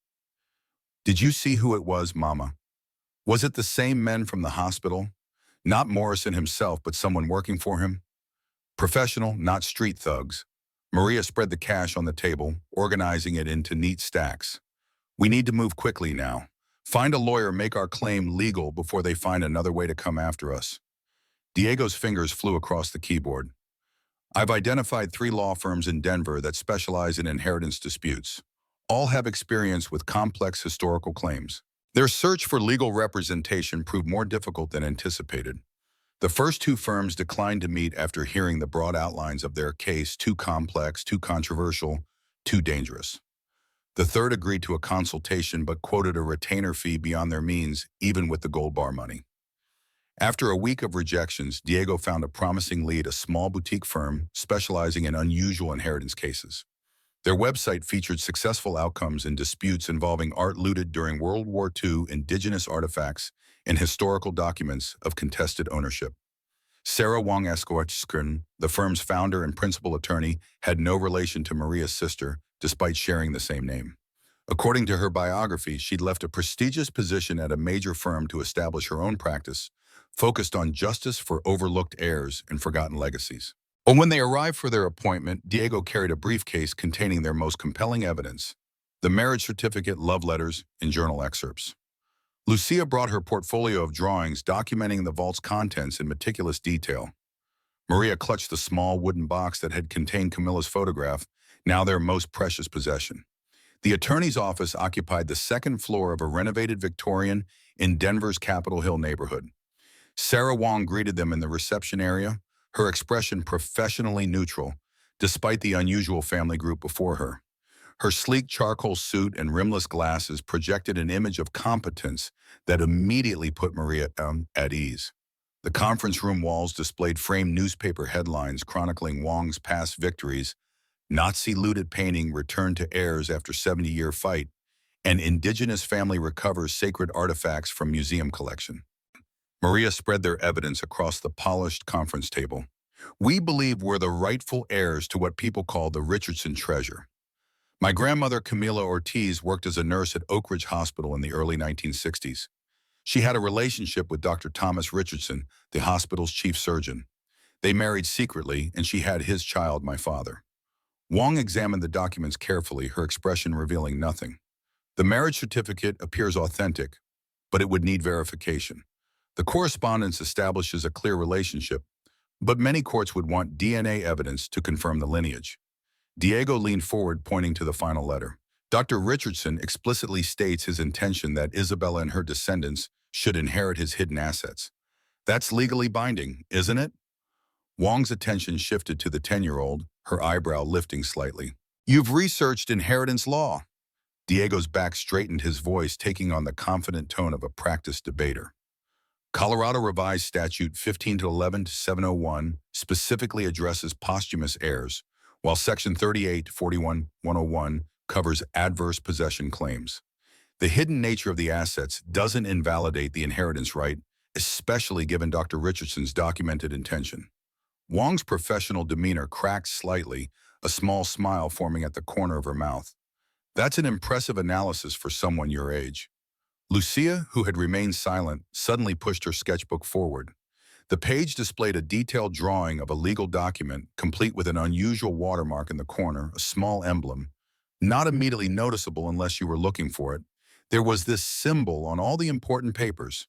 Did you see who it was, Mama? Was it the same men from the hospital? Not Morrison himself, but someone working for him? Professional, not street thugs. Maria spread the cash on the table, organizing it into neat stacks. We need to move quickly now. Find a lawyer, make our claim legal before they find another way to come after us. Diego's fingers flew across the keyboard. I've identified 3 law firms in Denver that specialize in inheritance disputes. All have experience with complex historical claims. Their search for legal representation proved more difficult than anticipated. The first 2 firms declined to meet after hearing the broad outlines of their case: too complex, too controversial, too dangerous. The third agreed to a consultation but quoted a retainer fee beyond their means, even with the gold bar money. After a week of rejections, Diego found a promising lead, a small boutique firm specializing in unusual inheritance cases. Their website featured successful outcomes in disputes involving art looted during World War II, indigenous artifacts, and historical documents of contested ownership. Sarah Wong Esquartskern, the firm's founder and principal attorney, had no relation to Maria's sister, despite sharing the same name. According to her biography, she'd left a prestigious position at a major firm to establish her own practice, focused on justice for overlooked heirs and forgotten legacies. But when they arrived for their appointment, Diego carried a briefcase containing their most compelling evidence: the marriage certificate, love letters, and journal excerpts. Lucia brought her portfolio of drawings documenting the vault's contents in meticulous detail. Maria clutched the small wooden box that had contained Camilla's photograph, now their most precious possession. The attorney's office occupied the second floor of a renovated Victorian in Denver's Capitol Hill neighborhood. Sarah Wong greeted them in the reception area, her expression professionally neutral, despite the unusual family group before her. Her sleek charcoal suit and rimless glasses projected an image of competence that immediately put Maria at ease. The conference room walls displayed framed newspaper headlines chronicling Wong's past victories: Nazi-looted painting returned to heirs after 70-year fight, and indigenous family recovers sacred artifacts from museum collection. Maria spread their evidence across the polished conference table. We believe we're the rightful heirs to what people call the Richardson treasure. My grandmother, Camila Ortiz, worked as a nurse at Oak Ridge Hospital in the early 1960s. She had a relationship with Dr. Thomas Richardson, the hospital's chief surgeon. They married secretly, and she had his child, my father. Wong examined the documents carefully, her expression revealing nothing. The marriage certificate appears authentic, but it would need verification. The correspondence establishes a clear relationship, but many courts would want DNA evidence to confirm the lineage. Diego leaned forward, pointing to the final letter. Dr. Richardson explicitly states his intention that Isabella and her descendants should inherit his hidden assets. That's legally binding, isn't it? Wong's attention shifted to the 10-year-old, her eyebrow lifting slightly. You've researched inheritance law. Diego's back straightened, his voice taking on the confident tone of a practiced debater. Colorado Revised Statute 15-11-701 specifically addresses posthumous heirs, while Section 38-41-101 covers adverse possession claims. The hidden nature of the assets doesn't invalidate the inheritance right, especially given Dr. Richardson's documented intention. Wong's professional demeanor cracked slightly, a small smile forming at the corner of her mouth. That's an impressive analysis for someone your age. Lucia, who had remained silent, suddenly pushed her sketchbook forward. The page displayed a detailed drawing of a legal document, complete with an unusual watermark in the corner, a small emblem. Not immediately noticeable unless you were looking for it, there was this symbol on all the important papers.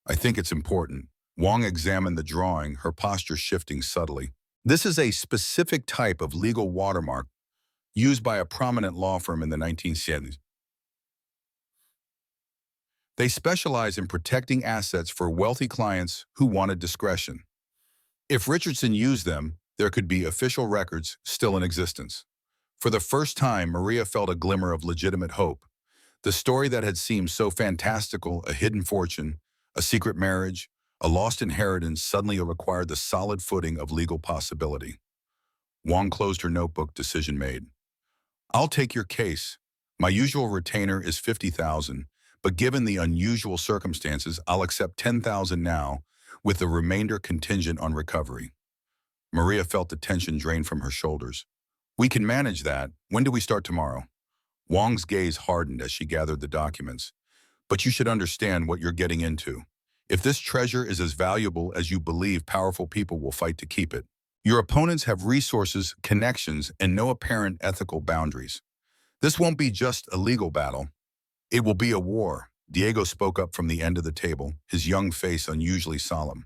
I think it's important. Wong examined the drawing, her posture shifting subtly. This is a specific type of legal watermark used by a prominent law firm in the 1970s. They specialize in protecting assets for wealthy clients who wanted discretion. If Richardson used them, there could be official records still in existence. For the first time, Maria felt a glimmer of legitimate hope. The story that had seemed so fantastical, a hidden fortune, a secret marriage, a lost inheritance, suddenly required the solid footing of legal possibility. Wong closed her notebook, decision made. I'll take your case. My usual retainer is $50,000. But given the unusual circumstances, I'll accept $10,000 now, with the remainder contingent on recovery. Maria felt the tension drain from her shoulders. We can manage that. When do we start tomorrow? Wong's gaze hardened as she gathered the documents. But you should understand what you're getting into. If this treasure is as valuable as you believe, powerful people will fight to keep it. Your opponents have resources, connections, and no apparent ethical boundaries. This won't be just a legal battle. It will be a war. Diego spoke up from the end of the table, his young face unusually solemn.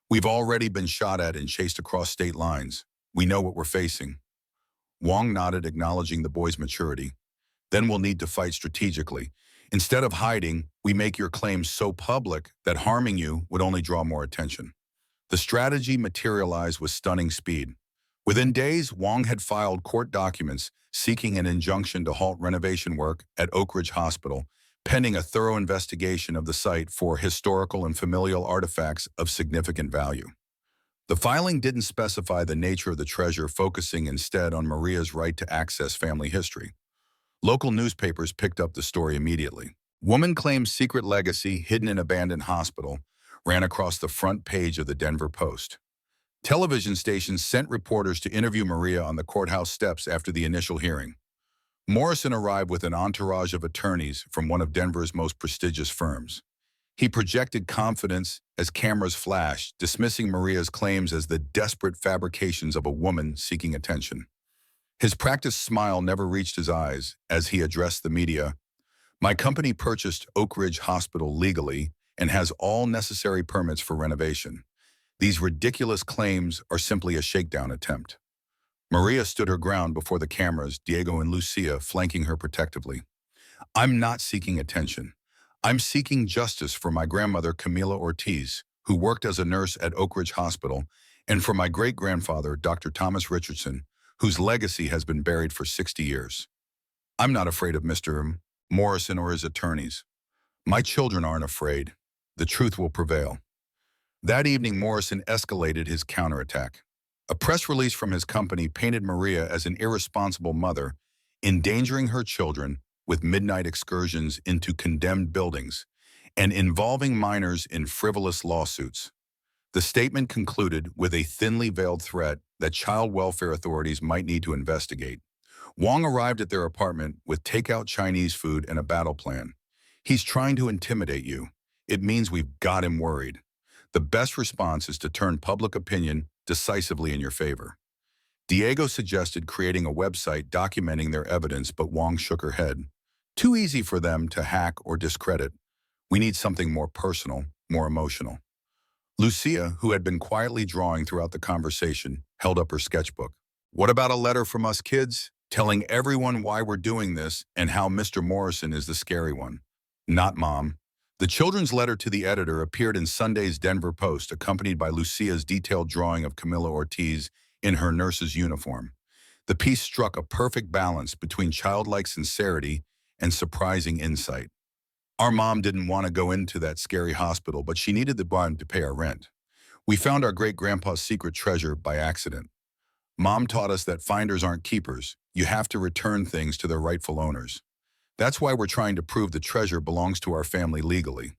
We've already been shot at and chased across state lines. We know what we're facing. Wong nodded, acknowledging the boy's maturity. Then we'll need to fight strategically. Instead of hiding, we make your claims so public that harming you would only draw more attention. The strategy materialized with stunning speed. Within days, Wong had filed court documents seeking an injunction to halt renovation work at Oak Ridge Hospital, pending a thorough investigation of the site for historical and familial artifacts of significant value. The filing didn't specify the nature of the treasure, focusing instead on Maria's right to access family history. Local newspapers picked up the story immediately. Woman claims secret legacy hidden in abandoned hospital ran across the front page of the Denver Post. Television stations sent reporters to interview Maria on the courthouse steps after the initial hearing. Morrison arrived with an entourage of attorneys from one of Denver's most prestigious firms. He projected confidence as cameras flashed, dismissing Maria's claims as the desperate fabrications of a woman seeking attention. His practiced smile never reached his eyes as he addressed the media. My company purchased Oak Ridge Hospital legally and has all necessary permits for renovation. These ridiculous claims are simply a shakedown attempt. Maria stood her ground before the cameras, Diego and Lucia flanking her protectively. I'm not seeking attention. I'm seeking justice for my grandmother, Camila Ortiz, who worked as a nurse at Oak Ridge Hospital, and for my great-grandfather, Dr. Thomas Richardson, whose legacy has been buried for 60 years. I'm not afraid of Mr. Morrison or his attorneys. My children aren't afraid. The truth will prevail. That evening, Morrison escalated his counterattack. A press release from his company painted Maria as an irresponsible mother, endangering her children with midnight excursions into condemned buildings and involving minors in frivolous lawsuits. The statement concluded with a thinly veiled threat that child welfare authorities might need to investigate. Wong arrived at their apartment with takeout Chinese food and a battle plan. He's trying to intimidate you. It means we've got him worried. The best response is to turn public opinion decisively in your favor. Diego suggested creating a website documenting their evidence, but Wong shook her head. Too easy for them to hack or discredit. We need something more personal, more emotional. Lucia, who had been quietly drawing throughout the conversation, held up her sketchbook. What about a letter from us kids, telling everyone why we're doing this and how Mr. Morrison is the scary one? Not Mom. The children's letter to the editor appeared in Sunday's Denver Post, accompanied by Lucia's detailed drawing of Camila Ortiz in her nurse's uniform. The piece struck a perfect balance between childlike sincerity and surprising insight. Our mom didn't want to go into that scary hospital, but she needed the bond to pay our rent. We found our great-grandpa's secret treasure by accident. Mom taught us that finders aren't keepers. You have to return things to their rightful owners. That's why we're trying to prove the treasure belongs to our family legally.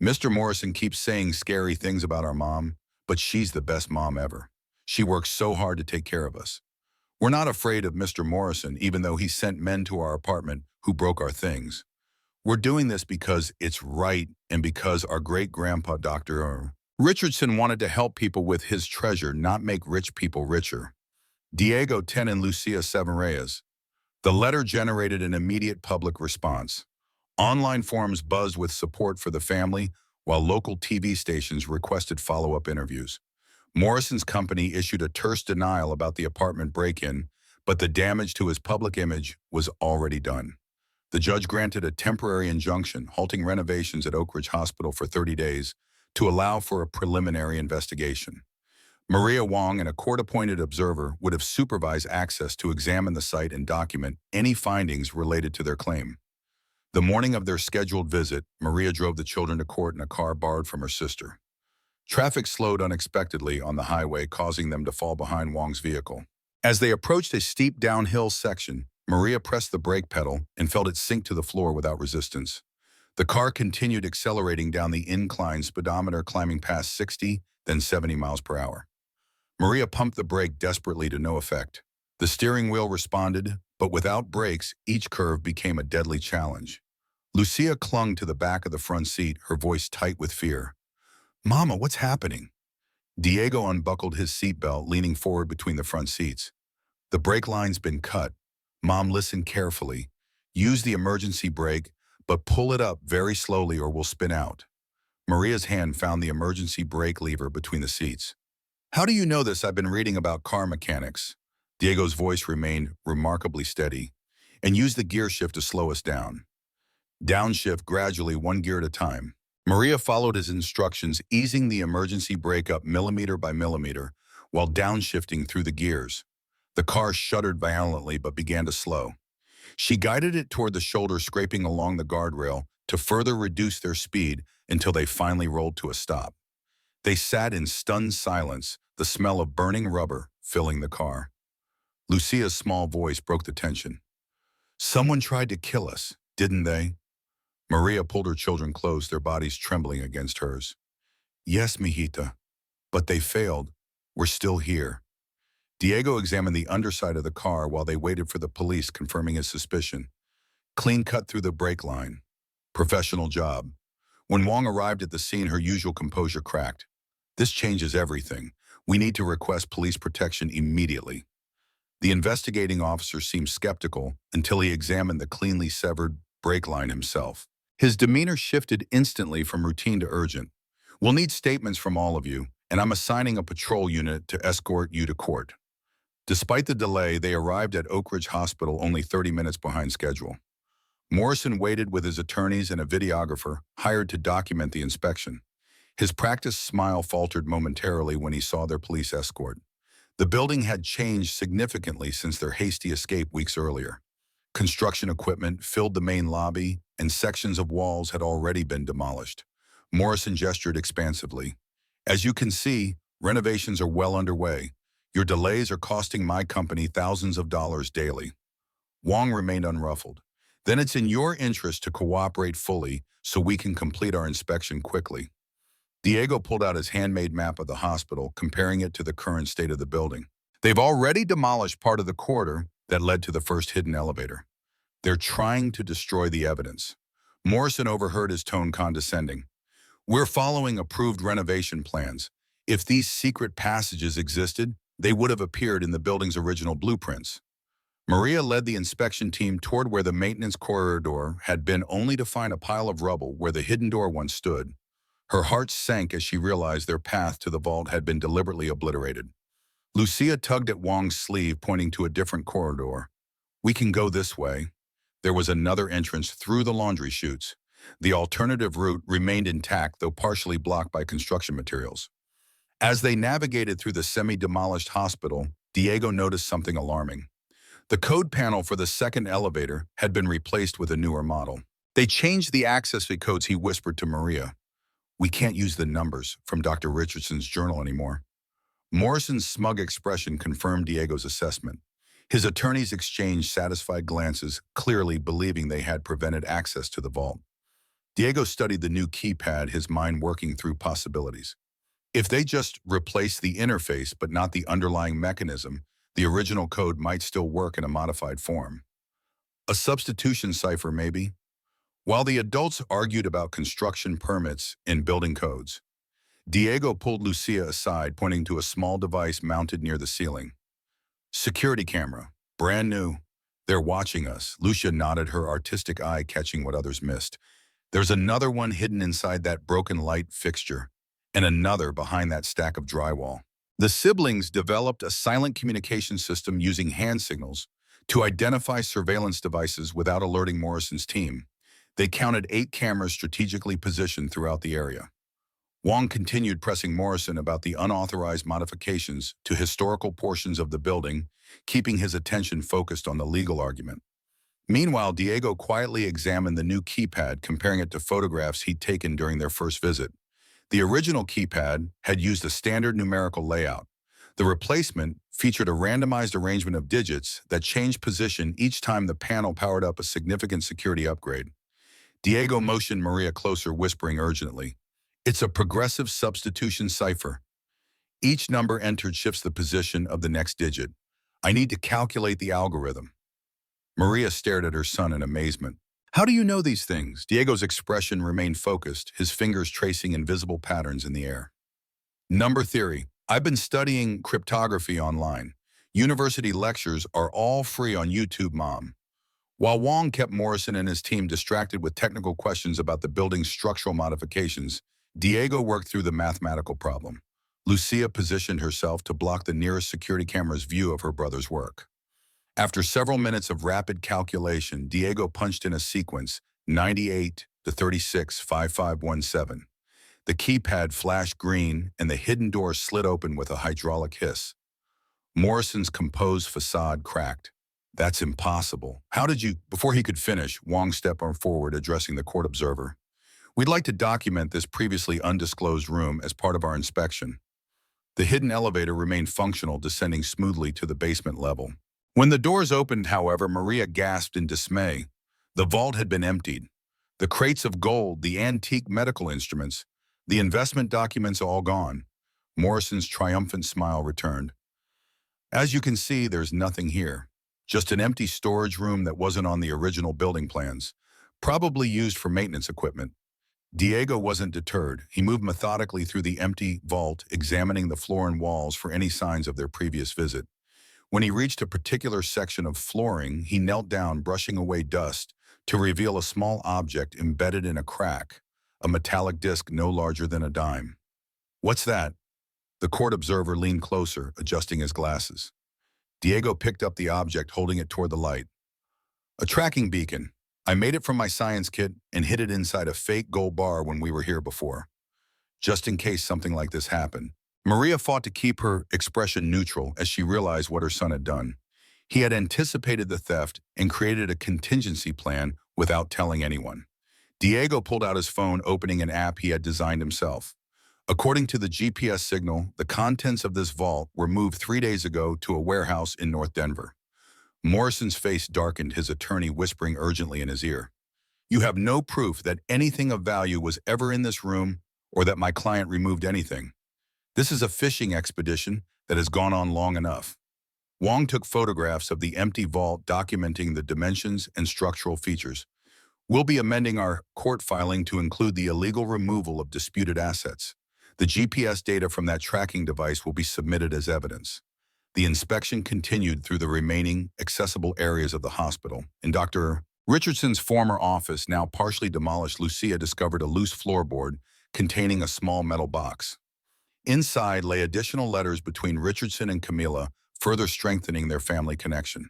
Mr. Morrison keeps saying scary things about our mom, but she's the best mom ever. She works so hard to take care of us. We're not afraid of Mr. Morrison, even though he sent men to our apartment who broke our things. We're doing this because it's right and because our great-grandpa, Dr. Richardson, wanted to help people with his treasure, not make rich people richer. Diego 10 and Lucia 7 Reyes. The letter generated an immediate public response. Online forums buzzed with support for the family, while local TV stations requested follow-up interviews. Morrison's company issued a terse denial about the apartment break-in, but the damage to his public image was already done. The judge granted a temporary injunction, halting renovations at Oak Ridge Hospital for 30 days to allow for a preliminary investigation. Maria Wong and a court-appointed observer would have supervised access to examine the site and document any findings related to their claim. The morning of their scheduled visit, Maria drove the children to court in a car borrowed from her sister. Traffic slowed unexpectedly on the highway, causing them to fall behind Wong's vehicle. As they approached a steep downhill section, Maria pressed the brake pedal and felt it sink to the floor without resistance. The car continued accelerating down the incline, speedometer climbing past 60, then 70 miles per hour. Maria pumped the brake desperately to no effect. The steering wheel responded, but without brakes, each curve became a deadly challenge. Lucia clung to the back of the front seat, her voice tight with fear. Mama, what's happening? Diego unbuckled his seatbelt, leaning forward between the front seats. The brake line's been cut. Mom, listen carefully. Use the emergency brake, but pull it up very slowly or we'll spin out. Maria's hand found the emergency brake lever between the seats. How do you know this? I've been reading about car mechanics. Diego's voice remained remarkably steady. And use the gear shift to slow us down. Downshift gradually, one gear at a time. Maria followed his instructions, easing the emergency brake up millimeter by millimeter, while downshifting through the gears. The car shuddered violently but began to slow. She guided it toward the shoulder, scraping along the guardrail to further reduce their speed until they finally rolled to a stop. They sat in stunned silence, the smell of burning rubber filling the car. Lucia's small voice broke the tension. Someone tried to kill us, didn't they? Maria pulled her children close, their bodies trembling against hers. Yes, mijita, but they failed. We're still here. Diego examined the underside of the car while they waited for the police, confirming his suspicion. Clean cut through the brake line. Professional job. When Wong arrived at the scene, her usual composure cracked. This changes everything. We need to request police protection immediately. The investigating officer seemed skeptical until he examined the cleanly severed brake line himself. His demeanor shifted instantly from routine to urgent. We'll need statements from all of you, and I'm assigning a patrol unit to escort you to court. Despite the delay, they arrived at Oak Ridge Hospital only 30 minutes behind schedule. Morrison waited with his attorneys and a videographer hired to document the inspection. His practiced smile faltered momentarily when he saw their police escort. The building had changed significantly since their hasty escape weeks earlier. Construction equipment filled the main lobby, and sections of walls had already been demolished. Morrison gestured expansively. As you can see, renovations are well underway. Your delays are costing my company thousands of dollars daily. Wong remained unruffled. Then it's in your interest to cooperate fully so we can complete our inspection quickly. Diego pulled out his handmade map of the hospital, comparing it to the current state of the building. They've already demolished part of the corridor that led to the first hidden elevator. They're trying to destroy the evidence. Morrison overheard his tone condescending. We're following approved renovation plans. If these secret passages existed, they would have appeared in the building's original blueprints. Maria led the inspection team toward where the maintenance corridor had been, only to find a pile of rubble where the hidden door once stood. Her heart sank as she realized their path to the vault had been deliberately obliterated. Lucia tugged at Wong's sleeve, pointing to a different corridor. We can go this way. There was another entrance through the laundry chutes. The alternative route remained intact, though partially blocked by construction materials. As they navigated through the semi-demolished hospital, Diego noticed something alarming. The code panel for the second elevator had been replaced with a newer model. They changed the access codes, he whispered to Maria. We can't use the numbers from Dr. Richardson's journal anymore. Morrison's smug expression confirmed Diego's assessment. His attorneys exchanged satisfied glances, clearly believing they had prevented access to the vault. Diego studied the new keypad, his mind working through possibilities. If they just replaced the interface but not the underlying mechanism, the original code might still work in a modified form. A substitution cipher, maybe? While the adults argued about construction permits and building codes, Diego pulled Lucia aside, pointing to a small device mounted near the ceiling. Security camera, brand new. They're watching us. Lucia nodded, her artistic eye catching what others missed. There's another one hidden inside that broken light fixture, and another behind that stack of drywall. The siblings developed a silent communication system using hand signals to identify surveillance devices without alerting Morrison's team. They counted 8 cameras strategically positioned throughout the area. Wong continued pressing Morrison about the unauthorized modifications to historical portions of the building, keeping his attention focused on the legal argument. Meanwhile, Diego quietly examined the new keypad, comparing it to photographs he'd taken during their first visit. The original keypad had used a standard numerical layout. The replacement featured a randomized arrangement of digits that changed position each time the panel powered up, a significant security upgrade. Diego motioned Maria closer, whispering urgently, "It's a progressive substitution cipher. Each number entered shifts the position of the next digit. I need to calculate the algorithm. Maria stared at her son in amazement. How do you know these things? Diego's expression remained focused, his fingers tracing invisible patterns in the air. Number theory. I've been studying cryptography online. University lectures are all free on YouTube, Mom. While Wong kept Morrison and his team distracted with technical questions about the building's structural modifications, Diego worked through the mathematical problem. Lucia positioned herself to block the nearest security camera's view of her brother's work. After several minutes of rapid calculation, Diego punched in a sequence, 98 to 36, 5517. The keypad flashed green, and the hidden door slid open with a hydraulic hiss. Morrison's composed facade cracked. That's impossible. How did you— Before he could finish, Wong stepped forward, addressing the court observer. We'd like to document this previously undisclosed room as part of our inspection. The hidden elevator remained functional, descending smoothly to the basement level. When the doors opened, however, Maria gasped in dismay. The vault had been emptied. The crates of gold, the antique medical instruments, the investment documents all gone. Morrison's triumphant smile returned. As you can see, there's nothing here. Just an empty storage room that wasn't on the original building plans, probably used for maintenance equipment. Diego wasn't deterred. He moved methodically through the empty vault, examining the floor and walls for any signs of their previous visit. When he reached a particular section of flooring, he knelt down, brushing away dust, to reveal a small object embedded in a crack, a metallic disc no larger than a dime. What's that? The court observer leaned closer, adjusting his glasses. Diego picked up the object, holding it toward the light. A tracking beacon. I made it from my science kit and hid it inside a fake gold bar when we were here before, just in case something like this happened. Maria fought to keep her expression neutral as she realized what her son had done. He had anticipated the theft and created a contingency plan without telling anyone. Diego pulled out his phone, opening an app he had designed himself. According to the GPS signal, the contents of this vault were moved 3 days ago to a warehouse in North Denver. Morrison's face darkened, his attorney whispering urgently in his ear. You have no proof that anything of value was ever in this room or that my client removed anything. This is a fishing expedition that has gone on long enough. Wong took photographs of the empty vault, documenting the dimensions and structural features. We'll be amending our court filing to include the illegal removal of disputed assets. The GPS data from that tracking device will be submitted as evidence. The inspection continued through the remaining accessible areas of the hospital. In Dr. Richardson's former office, now partially demolished, Lucia discovered a loose floorboard containing a small metal box. Inside lay additional letters between Richardson and Camila, further strengthening their family connection.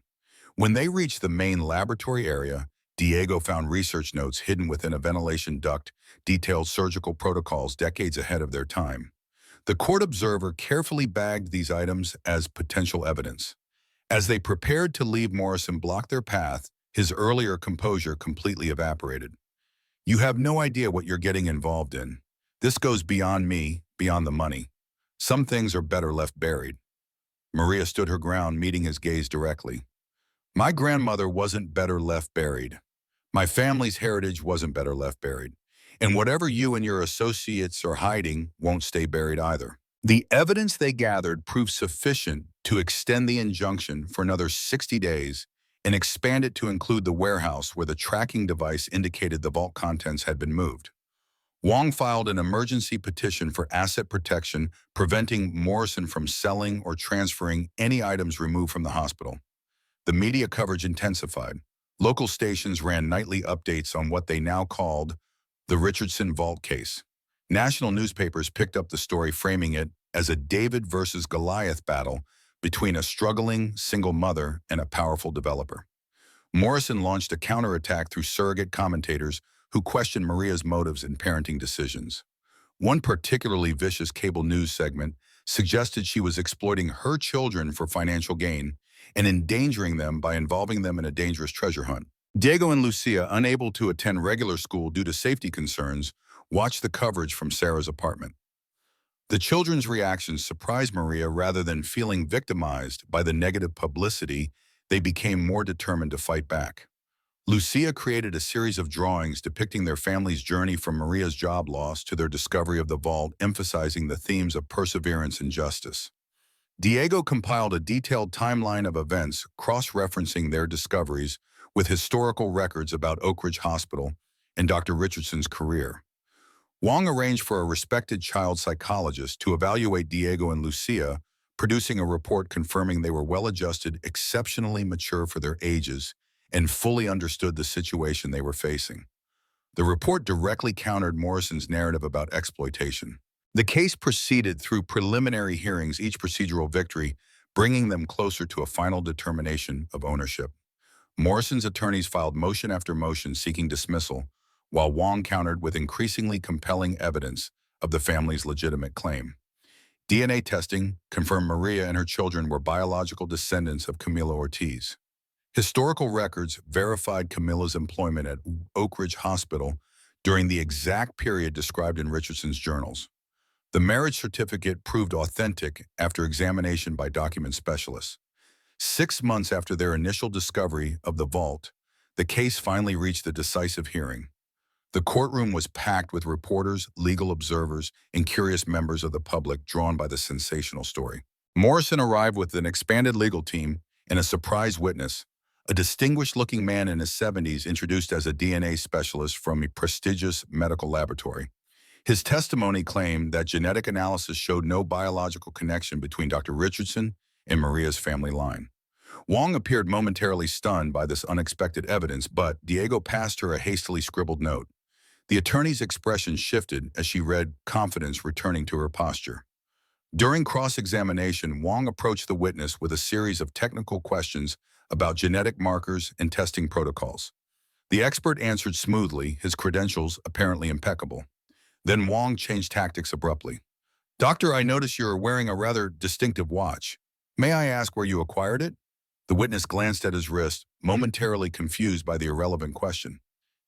When they reached the main laboratory area, Diego found research notes hidden within a ventilation duct, detailed surgical protocols decades ahead of their time. The court observer carefully bagged these items as potential evidence. As they prepared to leave, Morrison blocked their path, his earlier composure completely evaporated. You have no idea what you're getting involved in. This goes beyond me, beyond the money. Some things are better left buried. Maria stood her ground, meeting his gaze directly. My grandmother wasn't better left buried. My family's heritage wasn't better left buried. And whatever you and your associates are hiding won't stay buried either. The evidence they gathered proved sufficient to extend the injunction for another 60 days and expand it to include the warehouse where the tracking device indicated the vault contents had been moved. Wong filed an emergency petition for asset protection, preventing Morrison from selling or transferring any items removed from the hospital. The media coverage intensified. Local stations ran nightly updates on what they now called the Richardson Vault case. National newspapers picked up the story, framing it as a David versus Goliath battle between a struggling single mother and a powerful developer. Morrison launched a counterattack through surrogate commentators who questioned Maria's motives in parenting decisions. One particularly vicious cable news segment suggested she was exploiting her children for financial gain and endangering them by involving them in a dangerous treasure hunt. Diego and Lucia, unable to attend regular school due to safety concerns, watched the coverage from Sarah's apartment. The children's reactions surprised Maria. Rather than feeling victimized by the negative publicity, they became more determined to fight back. Lucia created a series of drawings depicting their family's journey from Maria's job loss to their discovery of the vault, emphasizing the themes of perseverance and justice. Diego compiled a detailed timeline of events, cross-referencing their discoveries with historical records about Oak Ridge Hospital and Dr. Richardson's career. Wong arranged for a respected child psychologist to evaluate Diego and Lucia, producing a report confirming they were well-adjusted, exceptionally mature for their ages, and fully understood the situation they were facing. The report directly countered Morrison's narrative about exploitation. The case proceeded through preliminary hearings, each procedural victory, bringing them closer to a final determination of ownership. Morrison's attorneys filed motion after motion seeking dismissal, while Wong countered with increasingly compelling evidence of the family's legitimate claim. DNA testing confirmed Maria and her children were biological descendants of Camila Ortiz. Historical records verified Camila's employment at Oak Ridge Hospital during the exact period described in Richardson's journals. The marriage certificate proved authentic after examination by document specialists. 6 months after their initial discovery of the vault, the case finally reached the decisive hearing. The courtroom was packed with reporters, legal observers, and curious members of the public drawn by the sensational story. Morrison arrived with an expanded legal team and a surprise witness, a distinguished-looking man in his 70s introduced as a DNA specialist from a prestigious medical laboratory. His testimony claimed that genetic analysis showed no biological connection between Dr. Richardson and Maria's family line. Wong appeared momentarily stunned by this unexpected evidence, but Diego passed her a hastily scribbled note. The attorney's expression shifted as she read, confidence returning to her posture. During cross-examination, Wong approached the witness with a series of technical questions about genetic markers and testing protocols. The expert answered smoothly, his credentials apparently impeccable. Then Wong changed tactics abruptly. "Doctor, I notice you're wearing a rather distinctive watch. May I ask where you acquired it?" The witness glanced at his wrist, momentarily confused by the irrelevant question.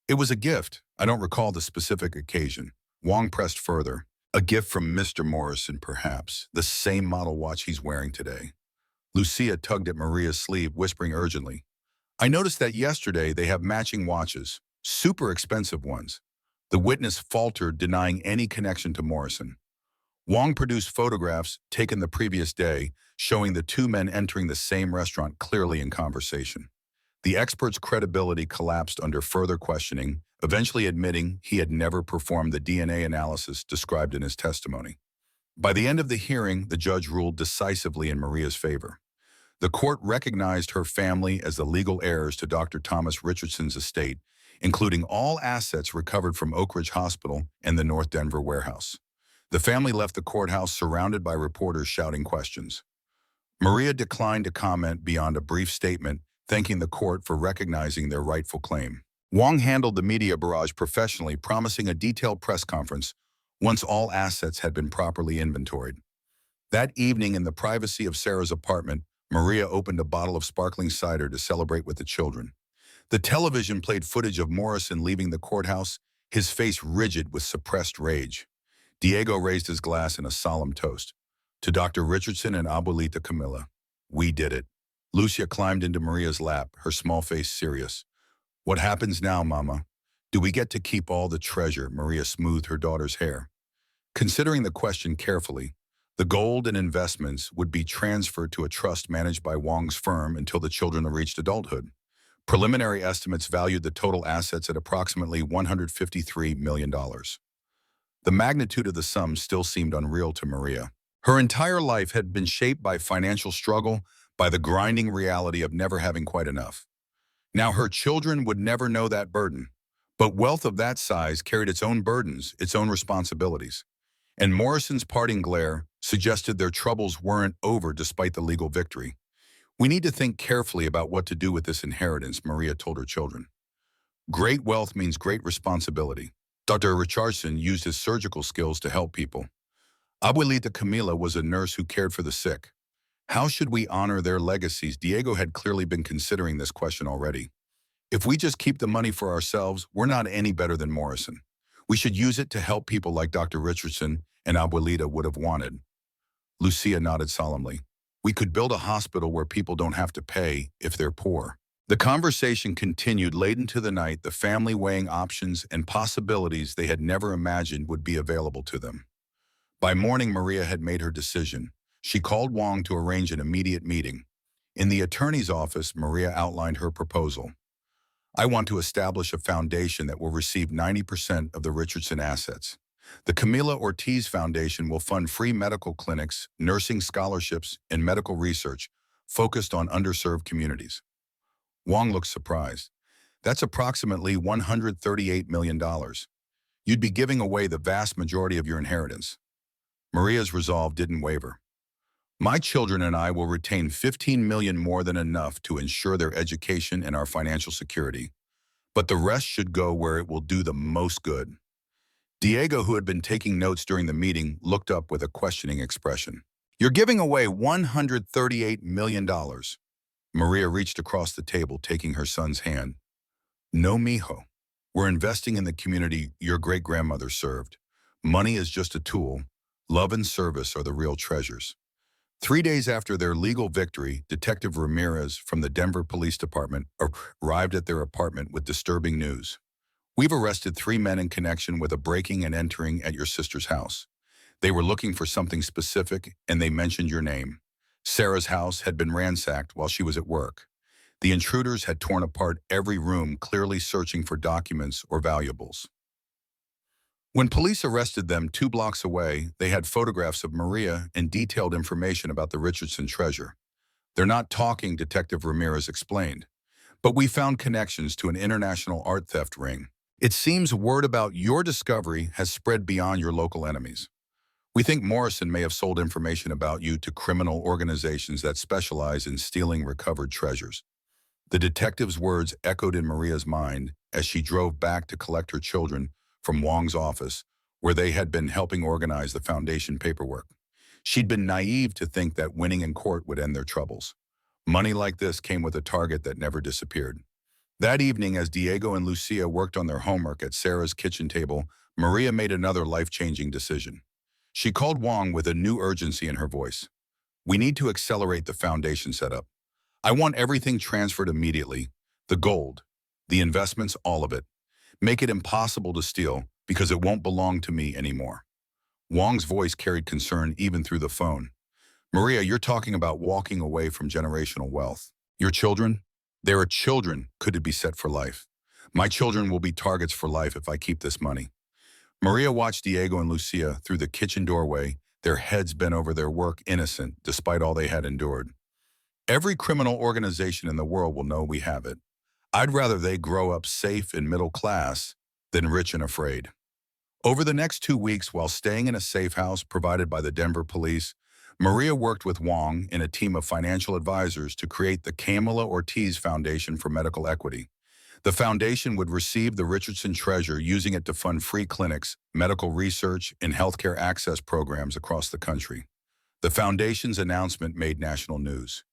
"It was a gift. I don't recall the specific occasion." Wong pressed further. "A gift from Mr. Morrison, perhaps. The same model watch he's wearing today." Lucia tugged at Maria's sleeve, whispering urgently, "I noticed that yesterday they have matching watches, super expensive ones." The witness faltered, denying any connection to Morrison. Wong produced photographs taken the previous day, showing the two men entering the same restaurant clearly in conversation. The expert's credibility collapsed under further questioning, eventually admitting he had never performed the DNA analysis described in his testimony. By the end of the hearing, the judge ruled decisively in Maria's favor. The court recognized her family as the legal heirs to Dr. Thomas Richardson's estate, including all assets recovered from Oak Ridge Hospital and the North Denver warehouse. The family left the courthouse surrounded by reporters shouting questions. Maria declined to comment beyond a brief statement, thanking the court for recognizing their rightful claim. Wong handled the media barrage professionally, promising a detailed press conference once all assets had been properly inventoried. That evening, in the privacy of Sarah's apartment, Maria opened a bottle of sparkling cider to celebrate with the children. The television played footage of Morrison leaving the courthouse, his face rigid with suppressed rage. Diego raised his glass in a solemn toast. "To Dr. Richardson and Abuelita Camila, we did it." Lucia climbed into Maria's lap, her small face serious. "What happens now, Mama? Do we get to keep all the treasure?" Maria smoothed her daughter's hair. Considering the question carefully, the gold and investments would be transferred to a trust managed by Wong's firm until the children reached adulthood. Preliminary estimates valued the total assets at approximately $153 million. The magnitude of the sum still seemed unreal to Maria. Her entire life had been shaped by financial struggle, by the grinding reality of never having quite enough. Now her children would never know that burden. But wealth of that size carried its own burdens, its own responsibilities. And Morrison's parting glare suggested their troubles weren't over despite the legal victory. "We need to think carefully about what to do with this inheritance," Maria told her children. "Great wealth means great responsibility." Dr. Richardson used his surgical skills to help people. Abuelita Camila was a nurse who cared for the sick. How should we honor their legacies? Diego had clearly been considering this question already. "If we just keep the money for ourselves, we're not any better than Morrison. We should use it to help people like Dr. Richardson and Abuelita would have wanted." Lucia nodded solemnly. "We could build a hospital where people don't have to pay if they're poor." The conversation continued late into the night, the family weighing options and possibilities they had never imagined would be available to them. By morning, Maria had made her decision. She called Wong to arrange an immediate meeting. In the attorney's office, Maria outlined her proposal. I want to establish a foundation that will receive 90% of the Richardson assets. The Camila Ortiz Foundation will fund free medical clinics, nursing scholarships, and medical research focused on underserved communities. Wong looked surprised. That's approximately $138 million. You'd be giving away the vast majority of your inheritance. Maria's resolve didn't waver. My children and I will retain $15 million, more than enough to ensure their education and our financial security. But the rest should go where it will do the most good. Diego, who had been taking notes during the meeting, looked up with a questioning expression. You're giving away $138 million. Maria reached across the table, taking her son's hand. No, mijo. We're investing in the community your great-grandmother served. Money is just a tool. Love and service are the real treasures. 3 days after their legal victory, Detective Ramirez from the Denver Police Department arrived at their apartment with disturbing news. We've arrested 3 men in connection with a breaking and entering at your sister's house. They were looking for something specific, and they mentioned your name. Sarah's house had been ransacked while she was at work. The intruders had torn apart every room, clearly searching for documents or valuables. When police arrested them 2 blocks away, they had photographs of Maria and detailed information about the Richardson treasure. They're not talking, Detective Ramirez explained, but we found connections to an international art theft ring. It seems word about your discovery has spread beyond your local enemies. We think Morrison may have sold information about you to criminal organizations that specialize in stealing recovered treasures. The detective's words echoed in Maria's mind as she drove back to collect her children from Wong's office, where they had been helping organize the foundation paperwork. She'd been naive to think that winning in court would end their troubles. Money like this came with a target that never disappeared. That evening, as Diego and Lucia worked on their homework at Sarah's kitchen table, Maria made another life-changing decision. She called Wong with a new urgency in her voice. We need to accelerate the foundation setup. I want everything transferred immediately. The gold, the investments, all of it. Make it impossible to steal because it won't belong to me anymore. Wong's voice carried concern even through the phone. Maria, you're talking about walking away from generational wealth. Your children? They are children. Could it be set for life? My children will be targets for life if I keep this money. Maria watched Diego and Lucia through the kitchen doorway, their heads bent over their work, innocent despite all they had endured. Every criminal organization in the world will know we have it. I'd rather they grow up safe and middle class than rich and afraid. Over the next 2 weeks, while staying in a safe house provided by the Denver police, Maria worked with Wong and a team of financial advisors to create the Camila Ortiz Foundation for Medical Equity. The foundation would receive the Richardson treasure, using it to fund free clinics, medical research, and healthcare access programs across the country. The foundation's announcement made national news.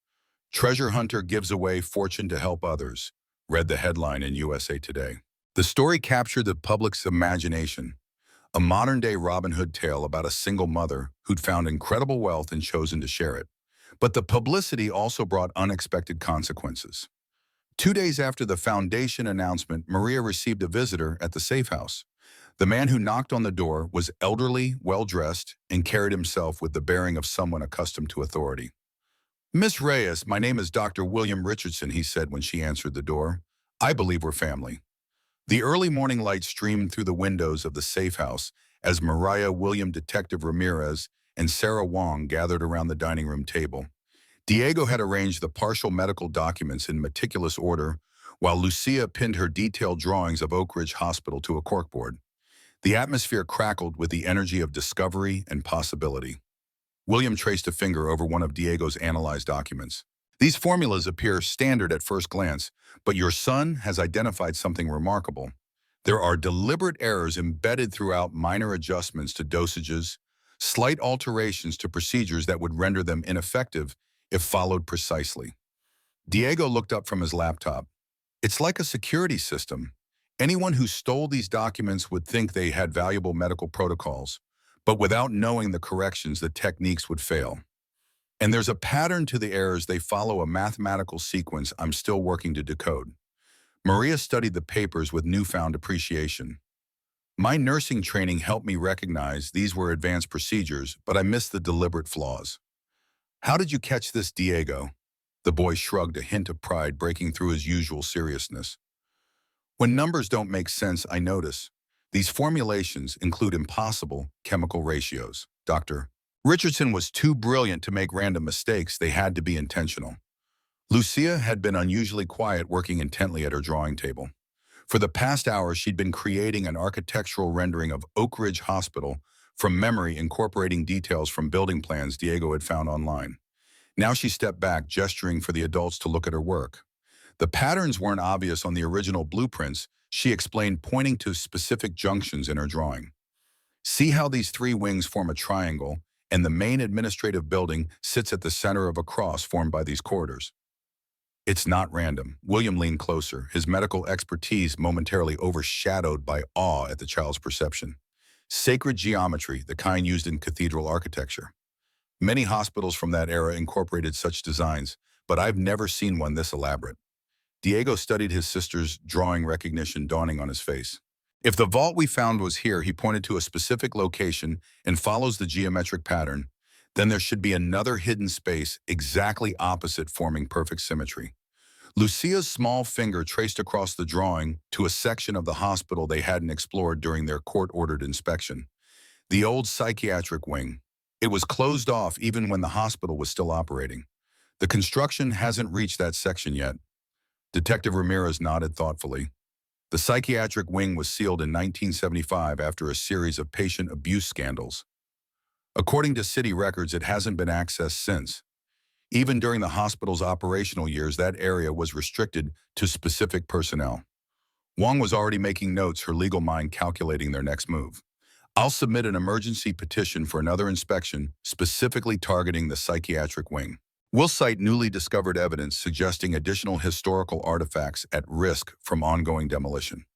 Treasure hunter gives away fortune to help others, read the headline in USA Today. The story captured the public's imagination, a modern-day Robin Hood tale about a single mother who'd found incredible wealth and chosen to share it. But the publicity also brought unexpected consequences. 2 days after the foundation announcement, Maria received a visitor at the safe house. The man who knocked on the door was elderly, well-dressed, and carried himself with the bearing of someone accustomed to authority. Miss Reyes, my name is Dr. William Richardson, he said when she answered the door. I believe we're family. The early morning light streamed through the windows of the safe house as Maria, William, Detective Ramirez, and Sarah Wong gathered around the dining room table. Diego had arranged the partial medical documents in meticulous order, while Lucia pinned her detailed drawings of Oak Ridge Hospital to a corkboard. The atmosphere crackled with the energy of discovery and possibility. William traced a finger over one of Diego's analyzed documents. These formulas appear standard at first glance, but your son has identified something remarkable. There are deliberate errors embedded throughout, minor adjustments to dosages, slight alterations to procedures that would render them ineffective if followed precisely. Diego looked up from his laptop. It's like a security system. Anyone who stole these documents would think they had valuable medical protocols, but without knowing the corrections, the techniques would fail. And there's a pattern to the errors. They follow a mathematical sequence I'm still working to decode. Maria studied the papers with newfound appreciation. My nursing training helped me recognize these were advanced procedures, but I missed the deliberate flaws. How did you catch this, Diego? The boy shrugged, a hint of pride breaking through his usual seriousness. When numbers don't make sense, I notice. These formulations include impossible chemical ratios. Dr. Richardson was too brilliant to make random mistakes. They had to be intentional. Lucia had been unusually quiet, working intently at her drawing table. For the past hour, she'd been creating an architectural rendering of Oak Ridge Hospital from memory, incorporating details from building plans Diego had found online. Now she stepped back, gesturing for the adults to look at her work. The patterns weren't obvious on the original blueprints, she explained, pointing to specific junctions in her drawing. See how these three wings form a triangle, and the main administrative building sits at the center of a cross formed by these corridors. It's not random. William leaned closer, his medical expertise momentarily overshadowed by awe at the child's perception. Sacred geometry, the kind used in cathedral architecture. Many hospitals from that era incorporated such designs, but I've never seen one this elaborate. Diego studied his sister's drawing, recognition dawning on his face. If the vault we found was here, he pointed to a specific location and follows the geometric pattern, then there should be another hidden space exactly opposite, forming perfect symmetry. Lucia's small finger traced across the drawing to a section of the hospital they hadn't explored during their court-ordered inspection. The old psychiatric wing. It was closed off even when the hospital was still operating. The construction hasn't reached that section yet. Detective Ramirez nodded thoughtfully. The psychiatric wing was sealed in 1975 after a series of patient abuse scandals. According to city records, it hasn't been accessed since. Even during the hospital's operational years, that area was restricted to specific personnel. Wong was already making notes, her legal mind calculating their next move. I'll submit an emergency petition for another inspection, specifically targeting the psychiatric wing. We'll cite newly discovered evidence suggesting additional historical artifacts at risk from ongoing demolition.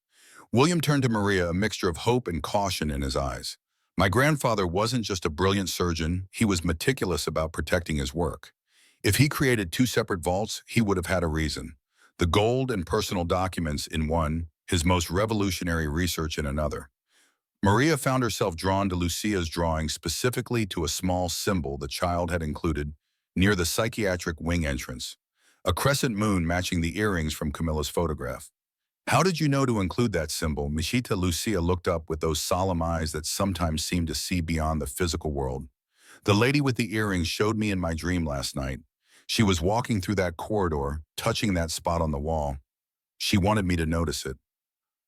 William turned to Maria, a mixture of hope and caution in his eyes. My grandfather wasn't just a brilliant surgeon, he was meticulous about protecting his work. If he created two separate vaults, he would have had a reason. The gold and personal documents in one, his most revolutionary research in another. Maria found herself drawn to Lucia's drawing, specifically to a small symbol the child had included near the psychiatric wing entrance, a crescent moon matching the earrings from Camilla's photograph. How did you know to include that symbol? Michita. Lucia looked up with those solemn eyes that sometimes seem to see beyond the physical world. The lady with the earrings showed me in my dream last night. She was walking through that corridor, touching that spot on the wall. She wanted me to notice it.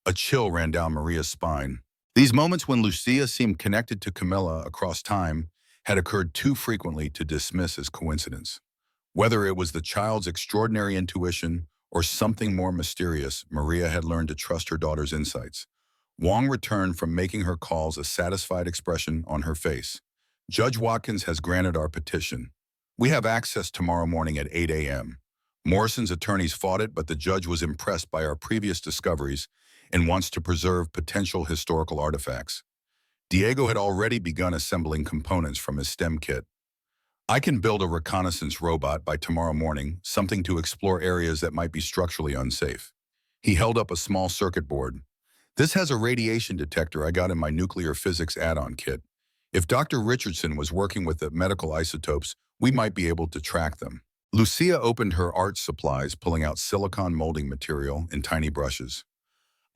A chill ran down Maria's spine. These moments when Lucia seemed connected to Camilla across time had occurred too frequently to dismiss as coincidence. Whether it was the child's extraordinary intuition or something more mysterious, Maria had learned to trust her daughter's insights. Wong returned from making her calls, a satisfied expression on her face. Judge Watkins has granted our petition. We have access tomorrow morning at 8 a.m. Morrison's attorneys fought it, but the judge was impressed by our previous discoveries and wants to preserve potential historical artifacts. Diego had already begun assembling components from his STEM kit. I can build a reconnaissance robot by tomorrow morning, something to explore areas that might be structurally unsafe. He held up a small circuit board. This has a radiation detector I got in my nuclear physics add-on kit. If Dr. Richardson was working with the medical isotopes, we might be able to track them. Lucia opened her art supplies, pulling out silicone molding material and tiny brushes.